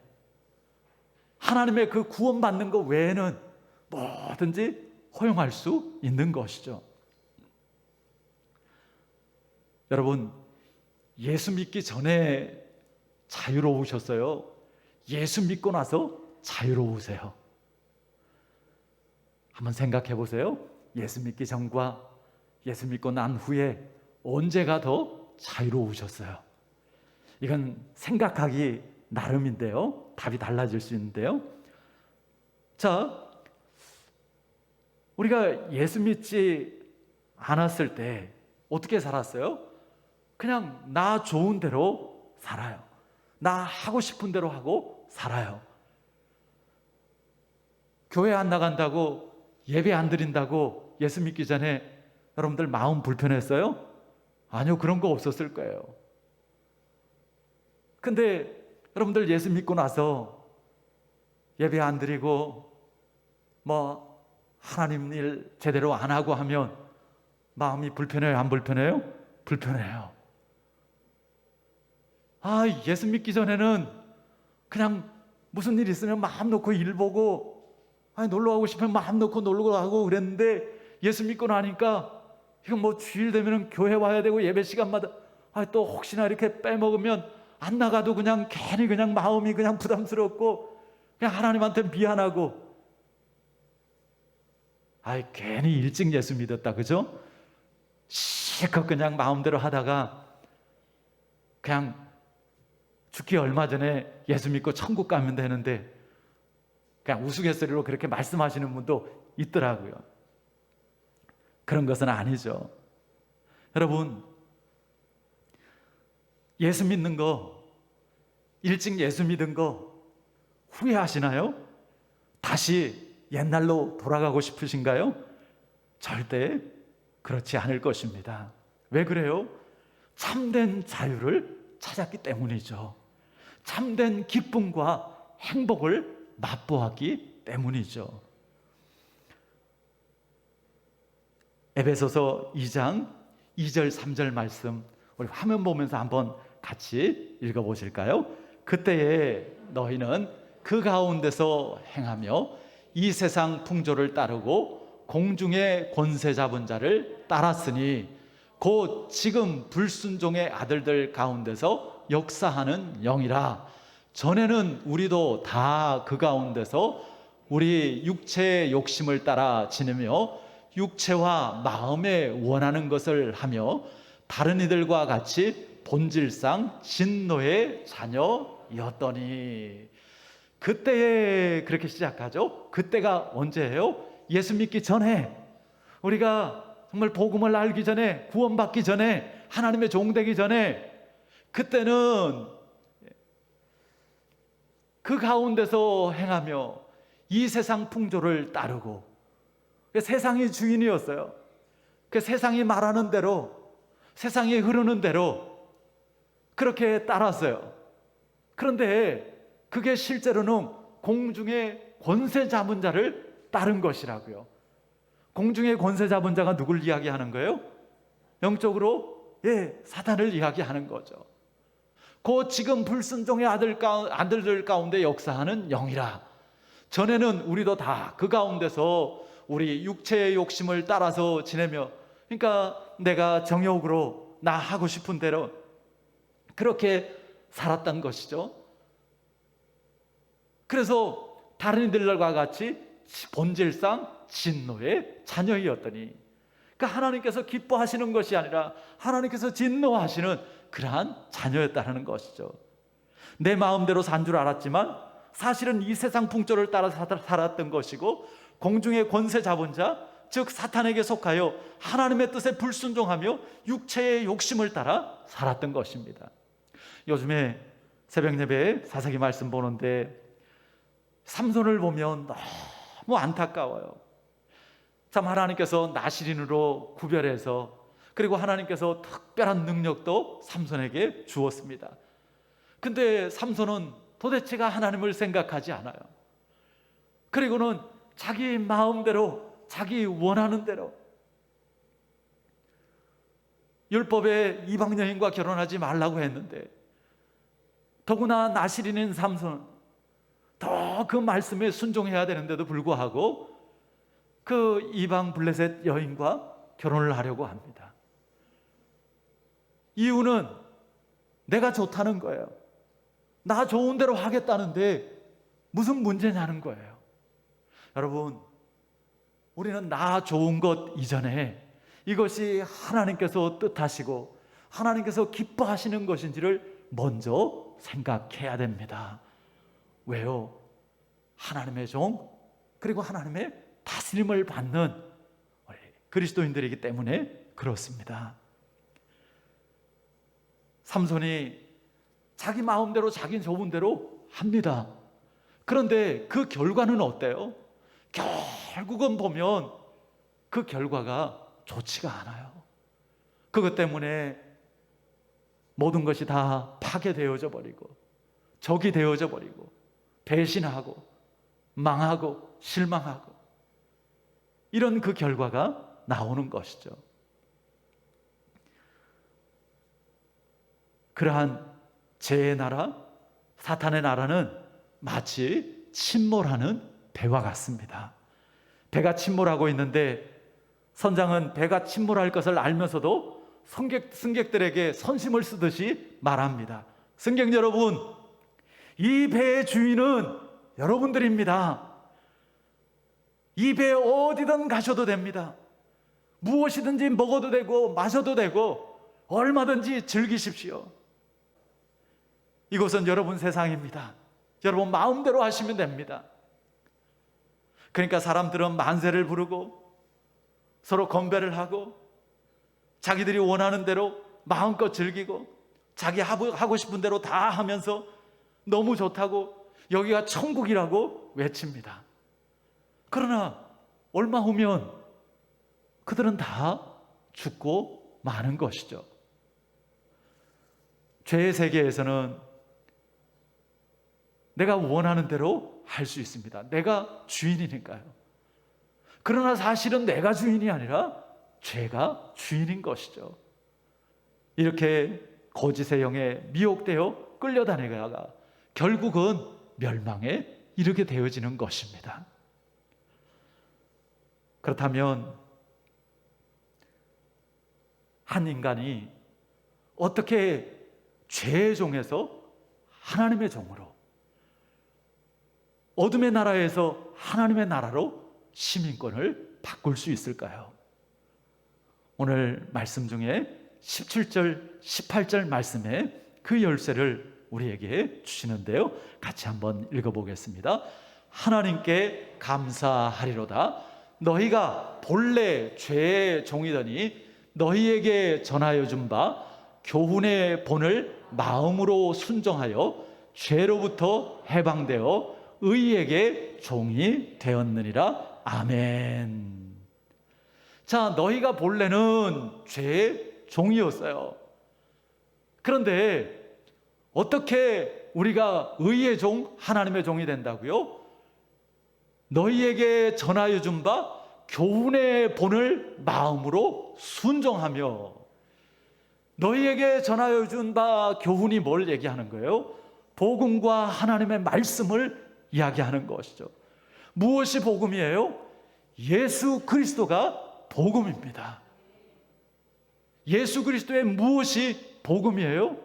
하나님의 그 구원받는 것 외에는 뭐든지 허용할 수 있는 것이죠. 여러분, 예수 믿기 전에 자유로우셨어요? 예수 믿고 나서 자유로우세요? 한번 생각해 보세요. 예수 믿기 전과 예수 믿고 난 후에 언제가 더 자유로우셨어요? 이건 생각하기 나름인데요. 답이 달라질 수 있는데요. 자, 우리가 예수 믿지 않았을 때 어떻게 살았어요? 그냥 나 좋은 대로 살아요. 나 하고 싶은 대로 하고 살아요. 교회 안 나간다고, 예배 안 드린다고 예수 믿기 전에 여러분들 마음 불편했어요? 아니요, 그런 거 없었을 거예요. 근데 여러분들 예수 믿고 나서 예배 안 드리고 하나님 일 제대로 안 하고 하면 마음이 불편해요? 안 불편해요? 불편해요. 예수 믿기 전에는 그냥 무슨 일 있으면 마음 놓고 일 보고, 놀러 가고 싶으면 마음 놓고 놀러 가고 그랬는데, 예수 믿고 나니까 이거 주일 되면 교회 와야 되고 예배 시간마다 또 혹시나 이렇게 빼먹으면 안 나가도 그냥 괜히 그냥 마음이 그냥 부담스럽고 그냥 하나님한테 미안하고, 괜히 일찍 예수 믿었다, 그죠? 실컷 그냥 마음대로 하다가 그냥 죽기 얼마 전에 예수 믿고 천국 가면 되는데, 그냥 우스갯소리로 그렇게 말씀하시는 분도 있더라고요. 그런 것은 아니죠. 여러분, 예수 믿는 거, 일찍 예수 믿은 거 후회하시나요? 다시 옛날로 돌아가고 싶으신가요? 절대 그렇지 않을 것입니다. 왜 그래요? 참된 자유를 찾았기 때문이죠. 참된 기쁨과 행복을 맛보았기 때문이죠. 에베소서 2장 2절 3절 말씀 우리 화면 보면서 한번 같이 읽어보실까요? 그때에 너희는 그 가운데서 행하며 이 세상 풍조를 따르고 공중의 권세 잡은 자를 따랐으니 곧 지금 불순종의 아들들 가운데서 역사하는 영이라. 전에는 우리도 다 그 가운데서 우리 육체의 욕심을 따라 지내며 육체와 마음에 원하는 것을 하며 다른 이들과 같이 본질상 진노의 자녀였더니. 그때에 그렇게 시작하죠. 그때가 언제예요? 예수 믿기 전에, 우리가 정말 복음을 알기 전에, 구원받기 전에, 하나님의 종 되기 전에, 그때는 그 가운데서 행하며 이 세상 풍조를 따르고, 세상이 주인이었어요. 그 세상이 말하는 대로, 세상이 흐르는 대로 그렇게 따랐어요. 그런데 그게 실제로는 공중의 권세 잡은 자를 따른 것이라고요. 공중의 권세 잡은 자가 누굴 이야기하는 거예요? 영적으로 사탄을 이야기하는 거죠. 곧 지금 불순종의 아들들 가운데 역사하는 영이라. 전에는 우리도 다 그 가운데서 우리 육체의 욕심을 따라서 지내며, 그러니까 내가 정욕으로 나 하고 싶은 대로 그렇게 살았던 것이죠. 그래서 다른 이들과 같이 본질상 진노의 자녀였더니, 그러니까 하나님께서 기뻐하시는 것이 아니라 하나님께서 진노하시는 그러한 자녀였다는 것이죠. 내 마음대로 산 줄 알았지만 사실은 이 세상 풍조를 따라 살았던 것이고, 공중의 권세 잡은 자, 즉 사탄에게 속하여 하나님의 뜻에 불순종하며 육체의 욕심을 따라 살았던 것입니다. 요즘에 새벽 예배에 사사기 말씀 보는데 삼손을 보면 너무 안타까워요. 참 하나님께서 나시린으로 구별해서, 그리고 하나님께서 특별한 능력도 삼손에게 주었습니다. 근데 삼손은 도대체가 하나님을 생각하지 않아요. 그리고는 자기 마음대로, 자기 원하는 대로, 율법에 이방 여인과 결혼하지 말라고 했는데, 더구나 나시린인 삼손은 더 그 말씀에 순종해야 되는데도 불구하고 그 이방 블레셋 여인과 결혼을 하려고 합니다. 이유는 내가 좋다는 거예요. 나 좋은 대로 하겠다는데 무슨 문제냐는 거예요. 여러분, 우리는 나 좋은 것 이전에 이것이 하나님께서 뜻하시고 하나님께서 기뻐하시는 것인지를 먼저 생각해야 됩니다. 왜요? 하나님의 종, 그리고 하나님의 다스림을 받는 우리 그리스도인들이기 때문에 그렇습니다. 삼손이 자기 마음대로, 자기 좋은 대로 합니다. 그런데 그 결과는 어때요? 결국은 보면 그 결과가 좋지가 않아요. 그것 때문에 모든 것이 다 파괴되어져 버리고, 적이 되어져 버리고, 배신하고 망하고 실망하고, 이런 그 결과가 나오는 것이죠. 그러한 죄의 나라, 사탄의 나라는 마치 침몰하는 배와 같습니다. 배가 침몰하고 있는데 선장은 배가 침몰할 것을 알면서도 승객들에게 선심을 쓰듯이 말합니다. 승객 여러분, 이 배의 주인은 여러분들입니다. 이 배에 어디든 가셔도 됩니다. 무엇이든지 먹어도 되고 마셔도 되고 얼마든지 즐기십시오. 이곳은 여러분 세상입니다. 여러분 마음대로 하시면 됩니다. 그러니까 사람들은 만세를 부르고 서로 건배를 하고 자기들이 원하는 대로 마음껏 즐기고 자기 하고 싶은 대로 다 하면서 너무 좋다고, 여기가 천국이라고 외칩니다. 그러나 얼마 후면 그들은 다 죽고 마는 것이죠. 죄의 세계에서는 내가 원하는 대로 할 수 있습니다. 내가 주인이니까요. 그러나 사실은 내가 주인이 아니라 죄가 주인인 것이죠. 이렇게 거짓의 영에 미혹되어 끌려다니다가 결국은 멸망에 이르게 되어지는 것입니다. 그렇다면 한 인간이 어떻게 죄의 종에서 하나님의 종으로, 어둠의 나라에서 하나님의 나라로 시민권을 바꿀 수 있을까요? 오늘 말씀 중에 17절, 18절 말씀에 그 열쇠를 우리에게 주시는데요, 같이 한번 읽어보겠습니다. 하나님께 감사하리로다. 너희가 본래 죄의 종이더니 너희에게 전하여 준 바 교훈의 본을 마음으로 순종하여 죄로부터 해방되어 의에게 종이 되었느니라. 아멘. 자, 너희가 본래는 죄의 종이었어요. 그런데 어떻게 우리가 의의 종, 하나님의 종이 된다고요? 너희에게 전하여 준 바 교훈의 본을 마음으로 순종하며. 너희에게 전하여 준 바 교훈이 뭘 얘기하는 거예요? 복음과 하나님의 말씀을 이야기하는 것이죠. 무엇이 복음이에요? 예수 그리스도가 복음입니다. 예수 그리스도의 무엇이 복음이에요?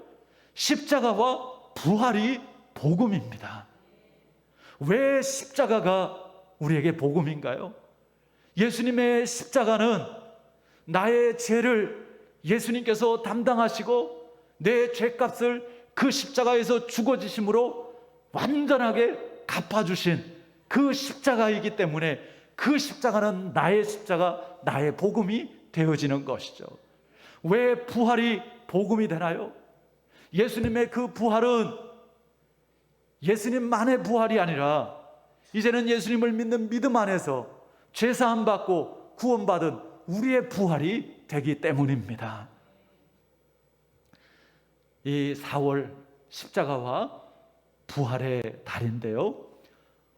십자가와 부활이 복음입니다. 왜 십자가가 우리에게 복음인가요? 예수님의 십자가는 나의 죄를 예수님께서 담당하시고 내 죄값을 그 십자가에서 죽어지심으로 완전하게 갚아주신 그 십자가이기 때문에 그 십자가는 나의 십자가, 나의 복음이 되어지는 것이죠. 왜 부활이 복음이 되나요? 예수님의 그 부활은 예수님만의 부활이 아니라 이제는 예수님을 믿는 믿음 안에서 죄사함 받고 구원받은 우리의 부활이 되기 때문입니다. 이 4월 십자가와 부활의 달인데요,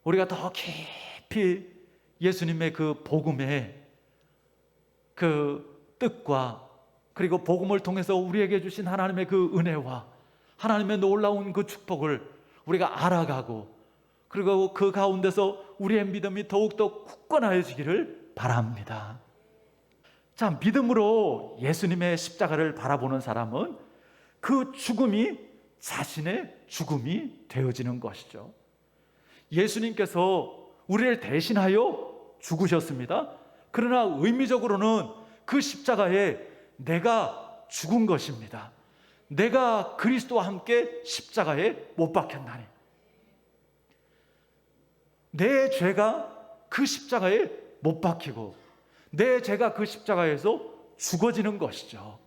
우리가 더 깊이 예수님의 그 복음의 그 뜻과 그리고 복음을 통해서 우리에게 주신 하나님의 그 은혜와 하나님의 놀라운 그 축복을 우리가 알아가고 그리고 그 가운데서 우리의 믿음이 더욱더 굳건해지기를 바랍니다. 자, 믿음으로 예수님의 십자가를 바라보는 사람은 그 죽음이 자신의 죽음이 되어지는 것이죠. 예수님께서 우리를 대신하여 죽으셨습니다. 그러나 의미적으로는 그 십자가에 내가 죽은 것입니다. 내가 그리스도와 함께 십자가에 못 박혔나니 내 죄가 그 십자가에 못 박히고 내 죄가 그 십자가에서 죽어지는 것이죠.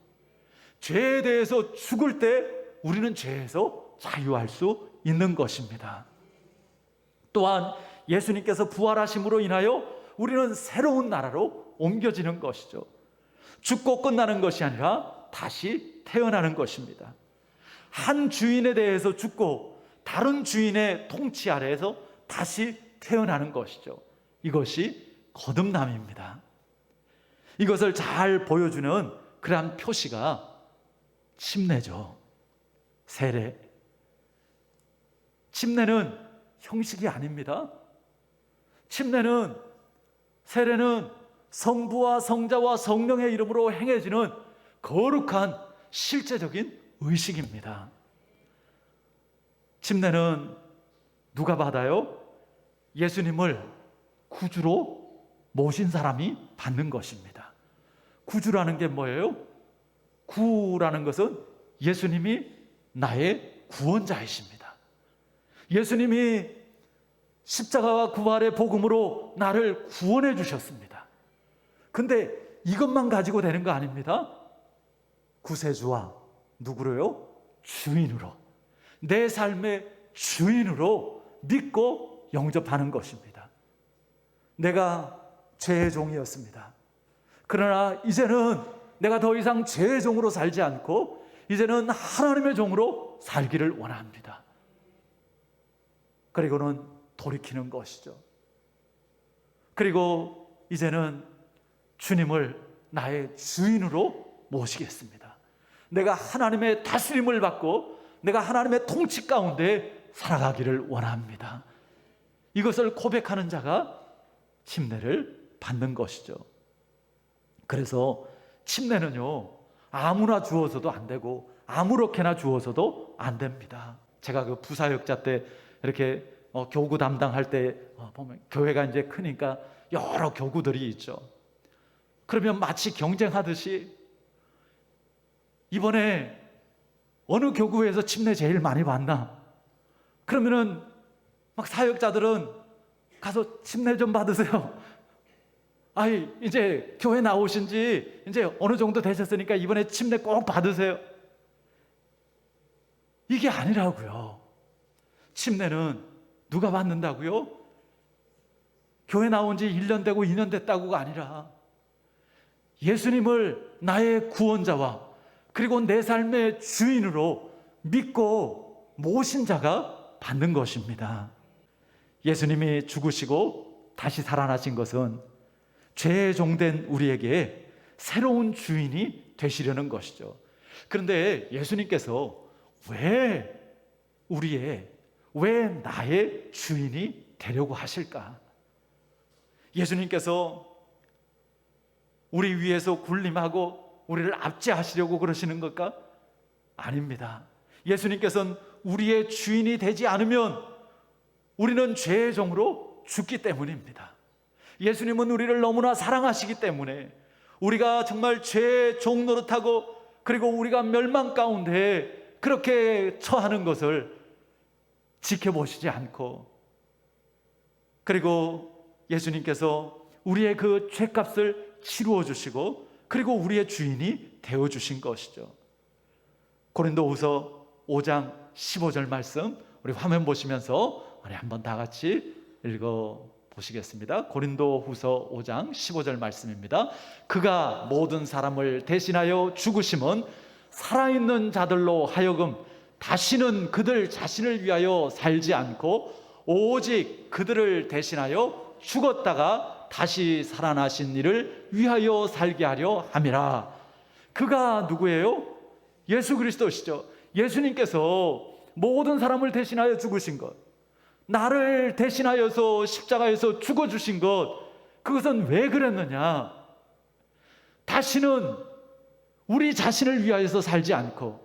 죄에 대해서 죽을 때 우리는 죄에서 자유할 수 있는 것입니다. 또한 예수님께서 부활하심으로 인하여 우리는 새로운 나라로 옮겨지는 것이죠. 죽고 끝나는 것이 아니라 다시 태어나는 것입니다. 한 주인에 대해서 죽고 다른 주인의 통치 아래에서 다시 태어나는 것이죠. 이것이 거듭남입니다. 이것을 잘 보여주는 그러한 표시가 침례죠. 세례. 침례는 형식이 아닙니다. 침례는, 세례는 성부와 성자와 성령의 이름으로 행해지는 거룩한 실제적인 의식입니다. 침례는 누가 받아요? 예수님을 구주로 모신 사람이 받는 것입니다. 구주라는 게 뭐예요? 구라는 것은 예수님이 나의 구원자이십니다. 예수님이 십자가와 부활의 복음으로 나를 구원해 주셨습니다. 근데 이것만 가지고 되는 거 아닙니다. 구세주와 누구로요? 주인으로, 내 삶의 주인으로 믿고 영접하는 것입니다. 내가 죄의 종이었습니다. 그러나 이제는 내가 더 이상 죄의 종으로 살지 않고 이제는 하나님의 종으로 살기를 원합니다. 그리고는 돌이키는 것이죠. 그리고 이제는 주님을 나의 주인으로 모시겠습니다. 내가 하나님의 다스림을 받고 내가 하나님의 통치 가운데 살아가기를 원합니다. 이것을 고백하는 자가 침례를 받는 것이죠. 그래서 침례는요, 아무나 주어서도 안 되고 아무렇게나 주어서도 안 됩니다. 제가 그 부사역자 때 이렇게 교구 담당할 때 보면 교회가 이제 크니까 여러 교구들이 있죠. 그러면 마치 경쟁하듯이 이번에 어느 교구에서 침례 제일 많이 받나? 그러면은 막 사역자들은 가서 침례 좀 받으세요. 아이, 이제 교회 나오신 지 이제 어느 정도 되셨으니까 이번에 침례 꼭 받으세요. 이게 아니라고요. 침례는 누가 받는다고요? 교회 나온 지 1년 되고 2년 됐다고가 아니라 예수님을 나의 구원자와 그리고 내 삶의 주인으로 믿고 모신 자가 받는 것입니다. 예수님이 죽으시고 다시 살아나신 것은 죄의 종된 우리에게 새로운 주인이 되시려는 것이죠. 그런데 예수님께서 왜 나의 주인이 되려고 하실까? 예수님께서 우리 위에서 군림하고 우리를 압제하시려고 그러시는 걸까? 아닙니다. 예수님께서는 우리의 주인이 되지 않으면 우리는 죄의 종으로 죽기 때문입니다. 예수님은 우리를 너무나 사랑하시기 때문에 우리가 정말 죄의 종 노릇하고 그리고 우리가 멸망 가운데 그렇게 처하는 것을 지켜보시지 않고, 그리고 예수님께서 우리의 그 죄값을 치루어 주시고 그리고 우리의 주인이 되어 주신 것이죠. 고린도후서 5장 15절 말씀 우리 화면 보시면서 우리 한번 다 같이 읽어 보시겠습니다. 고린도후서 5장 15절 말씀입니다. 그가 모든 사람을 대신하여 죽으심은 살아있는 자들로 하여금 다시는 그들 자신을 위하여 살지 않고 오직 그들을 대신하여 죽었다가 다시 살아나신 이를 위하여 살게 하려 함이라. 그가 누구예요? 예수 그리스도시죠. 예수님께서 모든 사람을 대신하여 죽으신 것, 나를 대신하여서 십자가에서 죽어주신 것, 그것은 왜 그랬느냐? 다시는 우리 자신을 위하여서 살지 않고,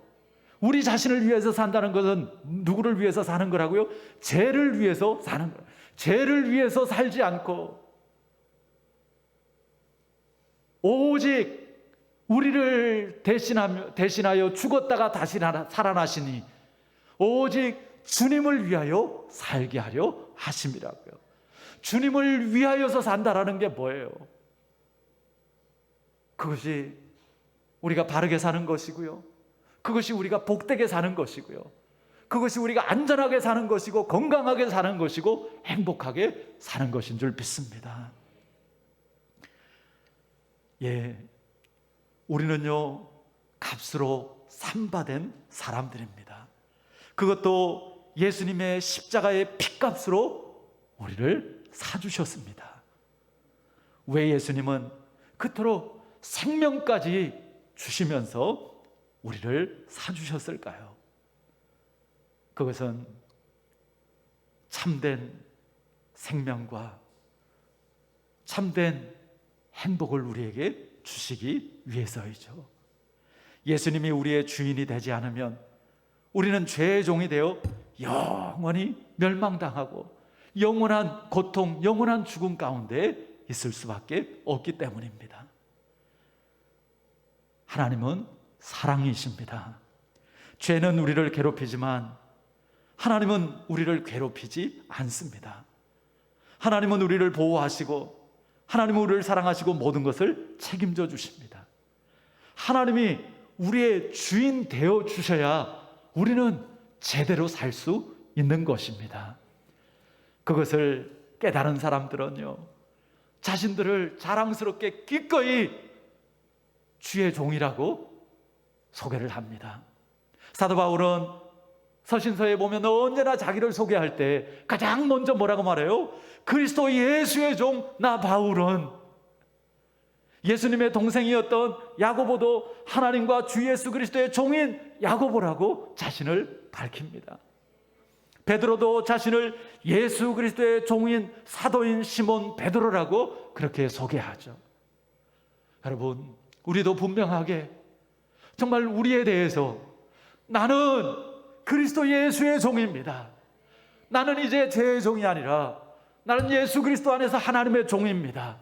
우리 자신을 위해서 산다는 것은 누구를 위해서 사는 거라고요? 죄를 위해서 사는 거예요. 죄를 위해서 살지 않고 오직 우리를 대신하여 죽었다가 다시 살아나시니 오직 주님을 위하여 살게 하려 하심이라고요. 주님을 위하여서 산다라는 게 뭐예요? 그것이 우리가 바르게 사는 것이고요, 그것이 우리가 복되게 사는 것이고요, 그것이 우리가 안전하게 사는 것이고 건강하게 사는 것이고 행복하게 사는 것인 줄 믿습니다. 예, 우리는요 값으로 삼바된 사람들입니다. 그것도 예수님의 십자가의 피값으로 우리를 사주셨습니다. 왜 예수님은 그토록 생명까지 주시면서 우리를 사주셨을까요? 그것은 참된 생명과 참된 행복을 우리에게 주시기 위해서이죠. 예수님이 우리의 주인이 되지 않으면 우리는 죄의 종이 되어 영원히 멸망당하고 영원한 고통, 영원한 죽음 가운데 있을 수밖에 없기 때문입니다. 하나님은 사랑이십니다. 죄는 우리를 괴롭히지만 하나님은 우리를 괴롭히지 않습니다. 하나님은 우리를 보호하시고 하나님은 우리를 사랑하시고 모든 것을 책임져 주십니다. 하나님이 우리의 주인 되어 주셔야 우리는 제대로 살 수 있는 것입니다. 그것을 깨달은 사람들은요, 자신들을 자랑스럽게 기꺼이 주의 종이라고 소개를 합니다. 사도 바울은 서신서에 보면 언제나 자기를 소개할 때 가장 먼저 뭐라고 말해요? 그리스도 예수의 종 나 바울은. 예수님의 동생이었던 야고보도 하나님과 주 예수 그리스도의 종인 야고보라고 자신을 밝힙니다. 베드로도 자신을 예수 그리스도의 종인 사도인 시몬 베드로라고 그렇게 소개하죠. 여러분, 우리도 분명하게 정말 우리에 대해서 나는 그리스도 예수의 종입니다, 나는 이제 제 종이 아니라 나는 예수 그리스도 안에서 하나님의 종입니다,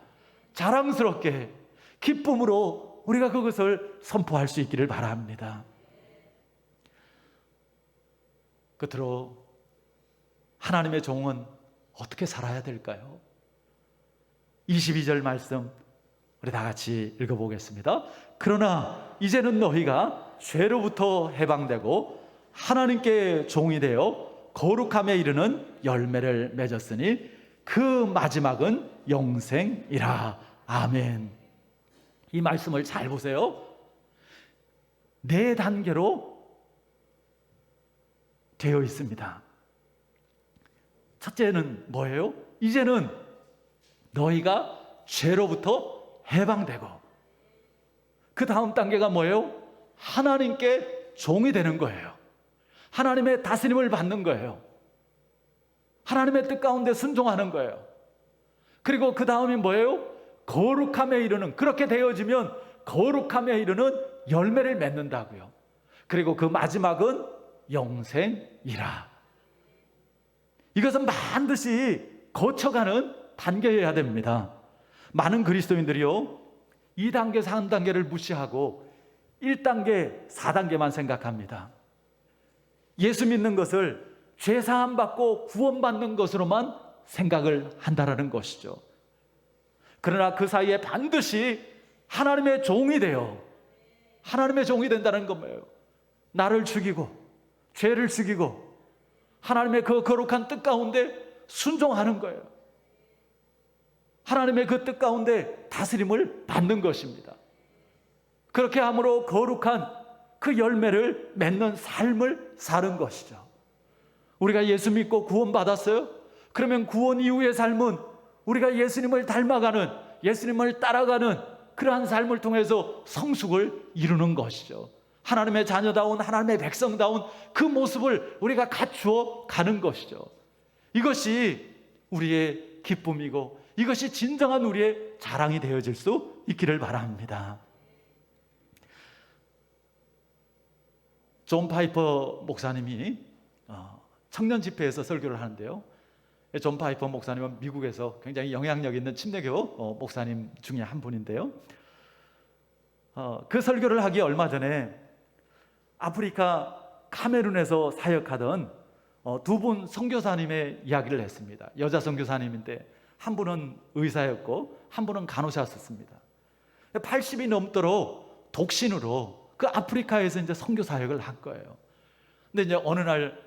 자랑스럽게 기쁨으로 우리가 그것을 선포할 수 있기를 바랍니다. 끝으로 하나님의 종은 어떻게 살아야 될까요? 22절 말씀 우리 다 같이 읽어보겠습니다. 그러나 이제는 너희가 죄로부터 해방되고 하나님께 종이 되어 거룩함에 이르는 열매를 맺었으니 그 마지막은 영생이라. 아멘. 이 말씀을 잘 보세요. 네 단계로 되어 있습니다. 첫째는 뭐예요? 이제는 너희가 죄로부터 해방되고, 그 다음 단계가 뭐예요? 하나님께 종이 되는 거예요. 하나님의 다스림을 받는 거예요. 하나님의 뜻 가운데 순종하는 거예요. 그리고 그 다음이 뭐예요? 거룩함에 이르는, 그렇게 되어지면 거룩함에 이르는 열매를 맺는다고요. 그리고 그 마지막은 영생이라. 이것은 반드시 거쳐가는 단계여야 됩니다. 많은 그리스도인들이요, 2단계, 3단계를 무시하고 1단계, 4단계만 생각합니다. 예수 믿는 것을 죄 사함 받고 구원받는 것으로만 생각을 한다라는 것이죠. 그러나 그 사이에 반드시 하나님의 종이 되어 하나님의 종이 된다는 건 뭐예요? 나를 죽이고 죄를 죽이고 하나님의 그 거룩한 뜻 가운데 순종하는 거예요. 하나님의 그 뜻 가운데 다스림을 받는 것입니다. 그렇게 함으로 거룩한 그 열매를 맺는 삶을 사는 것이죠. 우리가 예수 믿고 구원받았어요? 그러면 구원 이후의 삶은 우리가 예수님을 닮아가는, 예수님을 따라가는 그러한 삶을 통해서 성숙을 이루는 것이죠. 하나님의 자녀다운, 하나님의 백성다운 그 모습을 우리가 갖추어 가는 것이죠. 이것이 우리의 기쁨이고 이것이 진정한 우리의 자랑이 되어질 수 있기를 바랍니다. 존 파이퍼 목사님이 청년 집회에서 설교를 하는데요. 존 파이퍼 목사님은 미국에서 굉장히 영향력 있는 침례교 목사님 중에 한 분인데요. 그 설교를 하기 얼마 전에 아프리카 카메룬에서 사역하던 두 분 선교사님의 이야기를 했습니다. 여자 선교사님인데 한 분은 의사였고 한 분은 간호사였습니다. 80이 넘도록 독신으로 그 아프리카에서 이제 선교 사역을 한 거예요. 근데 이제 어느 날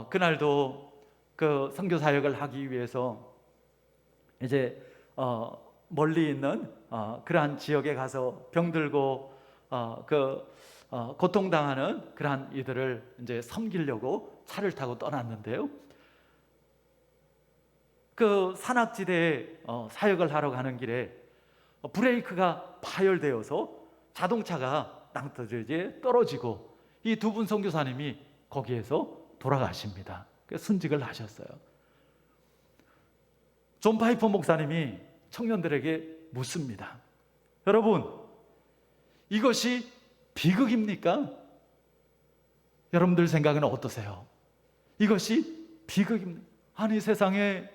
그날도 그 선교 사역을 하기 위해서 이제 멀리 있는 그러한 지역에 가서 병들고 고통당하는 그러한 이들을 이제 섬기려고 차를 타고 떠났는데요. 그 산악지대에 사역을 하러 가는 길에 브레이크가 파열되어서 자동차가 낭떠러지에 떨어지고 이 두 분 선교사님이 거기에서 돌아가십니다. 순직을 하셨어요. 존 파이퍼 목사님이 청년들에게 묻습니다. 여러분, 이것이 비극입니까? 여러분들 생각은 어떠세요? 이것이 비극입니까? 아니, 세상에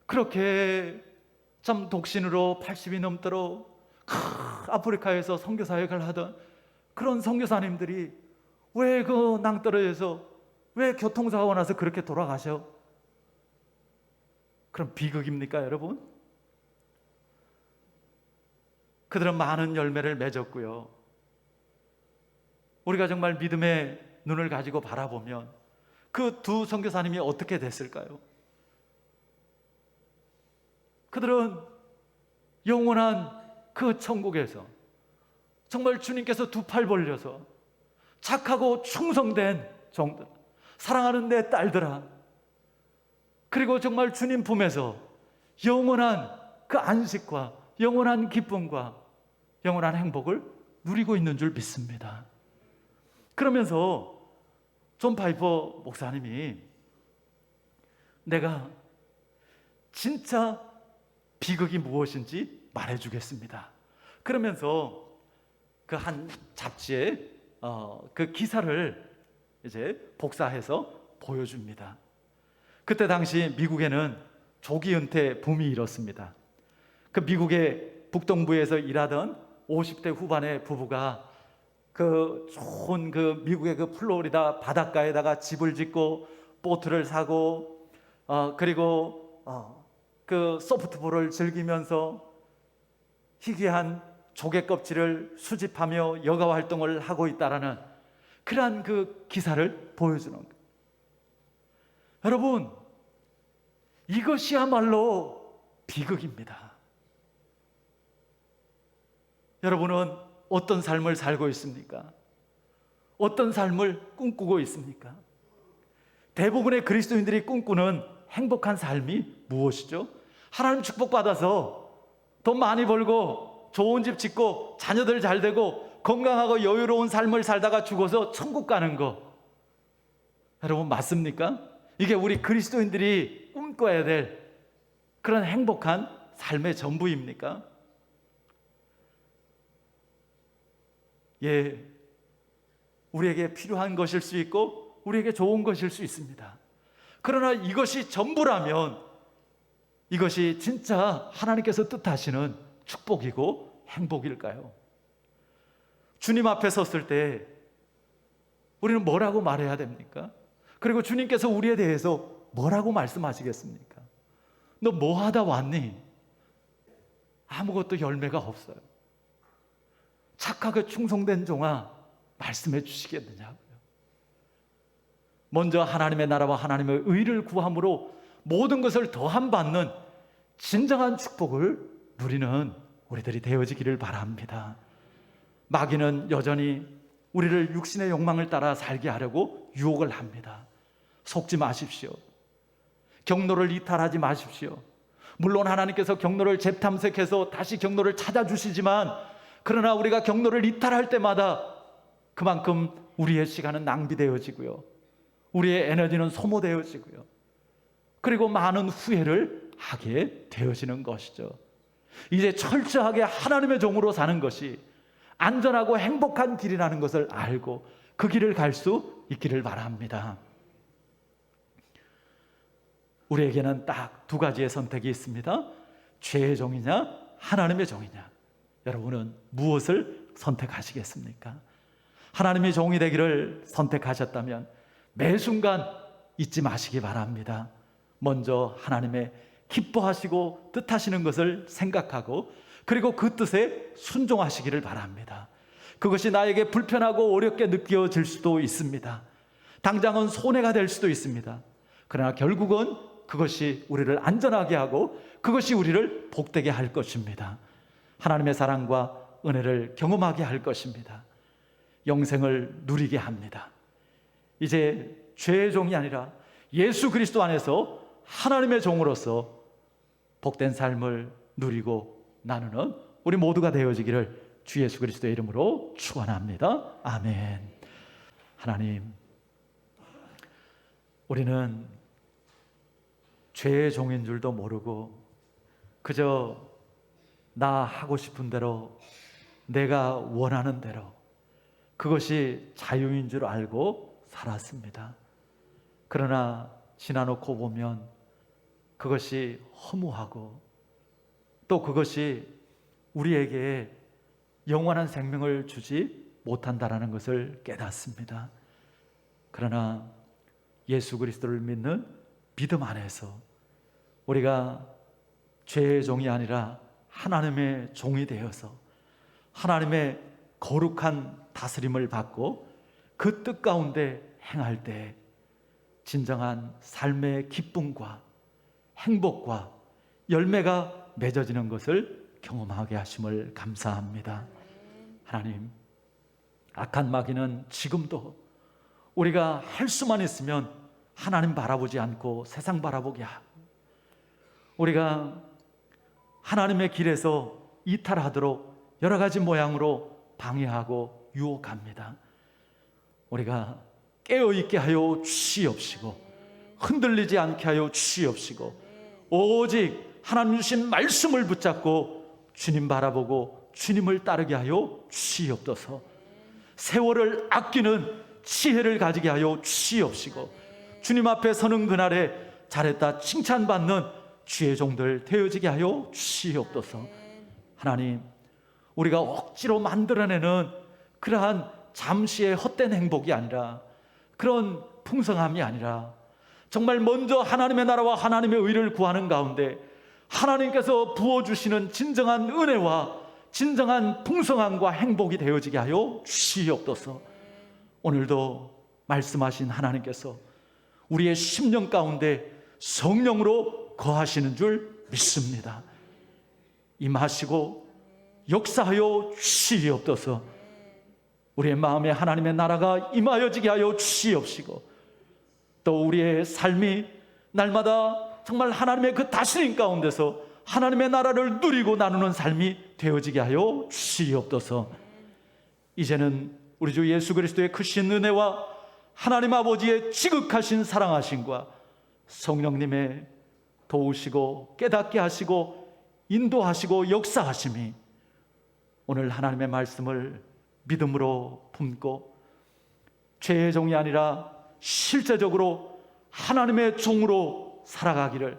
그렇게 참 독신으로 80이 넘도록 아프리카에서 선교 사역을 하던 그런 선교사님들이 왜 그 낭떠러지에서 왜 교통사고가 나서 그렇게 돌아가셔? 그럼 비극입니까, 여러분? 그들은 많은 열매를 맺었고요. 우리가 정말 믿음의 눈을 가지고 바라보면 그 두 선교사님이 어떻게 됐을까요? 그들은 영원한 그 천국에서 정말 주님께서 두 팔 벌려서 착하고 충성된 종들, 사랑하는 내 딸들아, 그리고 정말 주님 품에서 영원한 그 안식과 영원한 기쁨과 영원한 행복을 누리고 있는 줄 믿습니다. 그러면서 존 파이퍼 목사님이 내가 진짜 비극이 무엇인지 말해주겠습니다. 그러면서 그 한 잡지에 그 기사를 이제 복사해서 보여줍니다. 그때 당시 미국에는 조기 은퇴 붐이 일었습니다. 그 미국의 북동부에서 일하던 50대 후반의 부부가 그 좋은 그 미국의 그 플로리다 바닷가에다가 집을 짓고 보트를 사고 그리고 그 소프트볼을 즐기면서 희귀한 조개 껍질을 수집하며 여가 활동을 하고 있다라는 그러한 그 기사를 보여주는 거예요. 여러분, 이것이야말로 비극입니다. 여러분은 어떤 삶을 살고 있습니까? 어떤 삶을 꿈꾸고 있습니까? 대부분의 그리스도인들이 꿈꾸는 행복한 삶이 무엇이죠? 하나님 축복받아서 돈 많이 벌고 좋은 집 짓고 자녀들 잘 되고 건강하고 여유로운 삶을 살다가 죽어서 천국 가는 거, 여러분 맞습니까? 이게 우리 그리스도인들이 꿈꿔야 될 그런 행복한 삶의 전부입니까? 예, 우리에게 필요한 것일 수 있고 우리에게 좋은 것일 수 있습니다. 그러나 이것이 전부라면 이것이 진짜 하나님께서 뜻하시는 축복이고 행복일까요? 주님 앞에 섰을 때 우리는 뭐라고 말해야 됩니까? 그리고 주님께서 우리에 대해서 뭐라고 말씀하시겠습니까? 너 뭐 하다 왔니? 아무것도 열매가 없어요. 착하게 충성된 종아, 말씀해 주시겠느냐고요. 먼저 하나님의 나라와 하나님의 의를 구함으로 모든 것을 더함 받는 진정한 축복을 누리는 우리들이 되어지기를 바랍니다. 마귀는 여전히 우리를 육신의 욕망을 따라 살게 하려고 유혹을 합니다. 속지 마십시오. 경로를 이탈하지 마십시오. 물론 하나님께서 경로를 재탐색해서 다시 경로를 찾아주시지만, 그러나 우리가 경로를 이탈할 때마다 그만큼 우리의 시간은 낭비되어지고요, 우리의 에너지는 소모되어지고요, 그리고 많은 후회를 하게 되어지는 것이죠. 이제 철저하게 하나님의 종으로 사는 것이 안전하고 행복한 길이라는 것을 알고 그 길을 갈 수 있기를 바랍니다. 우리에게는 딱 두 가지의 선택이 있습니다. 죄의 종이냐 하나님의 종이냐. 여러분은 무엇을 선택하시겠습니까? 하나님의 종이 되기를 선택하셨다면 매 순간 잊지 마시기 바랍니다. 먼저 하나님의 기뻐하시고 뜻하시는 것을 생각하고 그리고 그 뜻에 순종하시기를 바랍니다. 그것이 나에게 불편하고 어렵게 느껴질 수도 있습니다. 당장은 손해가 될 수도 있습니다. 그러나 결국은 그것이 우리를 안전하게 하고 그것이 우리를 복되게 할 것입니다. 하나님의 사랑과 은혜를 경험하게 할 것입니다. 영생을 누리게 합니다. 이제 죄의 종이 아니라 예수 그리스도 안에서 하나님의 종으로서 복된 삶을 누리고 나누는 우리 모두가 되어지기를 주 예수 그리스도의 이름으로 축원합니다. 아멘. 하나님, 우리는 죄의 종인 줄도 모르고 그저 나 하고 싶은 대로, 내가 원하는 대로, 그것이 자유인 줄 알고 살았습니다. 그러나 지나놓고 보면 그것이 허무하고 또 그것이 우리에게 영원한 생명을 주지 못한다라는 것을 깨닫습니다. 그러나 예수 그리스도를 믿는 믿음 안에서 우리가 죄의 종이 아니라 하나님의 종이 되어서 하나님의 거룩한 다스림을 받고 그 뜻 가운데 행할 때 진정한 삶의 기쁨과 행복과 열매가 맺어지는 것을 경험하게 하심을 감사합니다. 하나님, 악한 마귀는 지금도 우리가 할 수만 있으면 하나님 바라보지 않고 세상 바라보게 하고 우리가 하나님의 길에서 이탈하도록 여러 가지 모양으로 방해하고 유혹합니다. 우리가 깨어있게 하여 주시옵시고 흔들리지 않게 하여 주시옵시고 오직 하나님 주신 말씀을 붙잡고 주님 바라보고 주님을 따르게 하여 주시옵소서. 세월을 아끼는 지혜를 가지게 하여 주시옵시고 주님 앞에 서는 그날에 잘했다 칭찬받는 주의 종들 되어지게 하여 주시옵소서. 하나님, 우리가 억지로 만들어내는 그러한 잠시의 헛된 행복이 아니라, 그런 풍성함이 아니라 정말 먼저 하나님의 나라와 하나님의 의를 구하는 가운데 하나님께서 부어주시는 진정한 은혜와 진정한 풍성함과 행복이 되어지게 하여 주시옵소서. 오늘도 말씀하신 하나님께서 우리의 심령 가운데 성령으로 거하시는 줄 믿습니다. 임하시고 역사하여 주시옵소서. 우리의 마음에 하나님의 나라가 임하여지게 하여 주시옵시고 또 우리의 삶이 날마다 정말 하나님의 그 다스림 가운데서 하나님의 나라를 누리고 나누는 삶이 되어지게 하여 주시옵소서. 이제는 우리 주 예수 그리스도의 크신 은혜와 하나님 아버지의 지극하신 사랑하심과 성령님의 도우시고 깨닫게 하시고 인도하시고 역사하심이 오늘 하나님의 말씀을 믿음으로 품고 죄의 종이 아니라 실제적으로 하나님의 종으로 살아가기를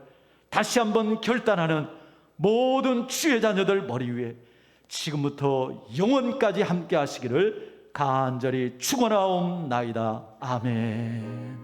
다시 한번 결단하는 모든 주의 자녀들 머리 위에 지금부터 영원까지 함께 하시기를 간절히 축원하옵나이다. 아멘.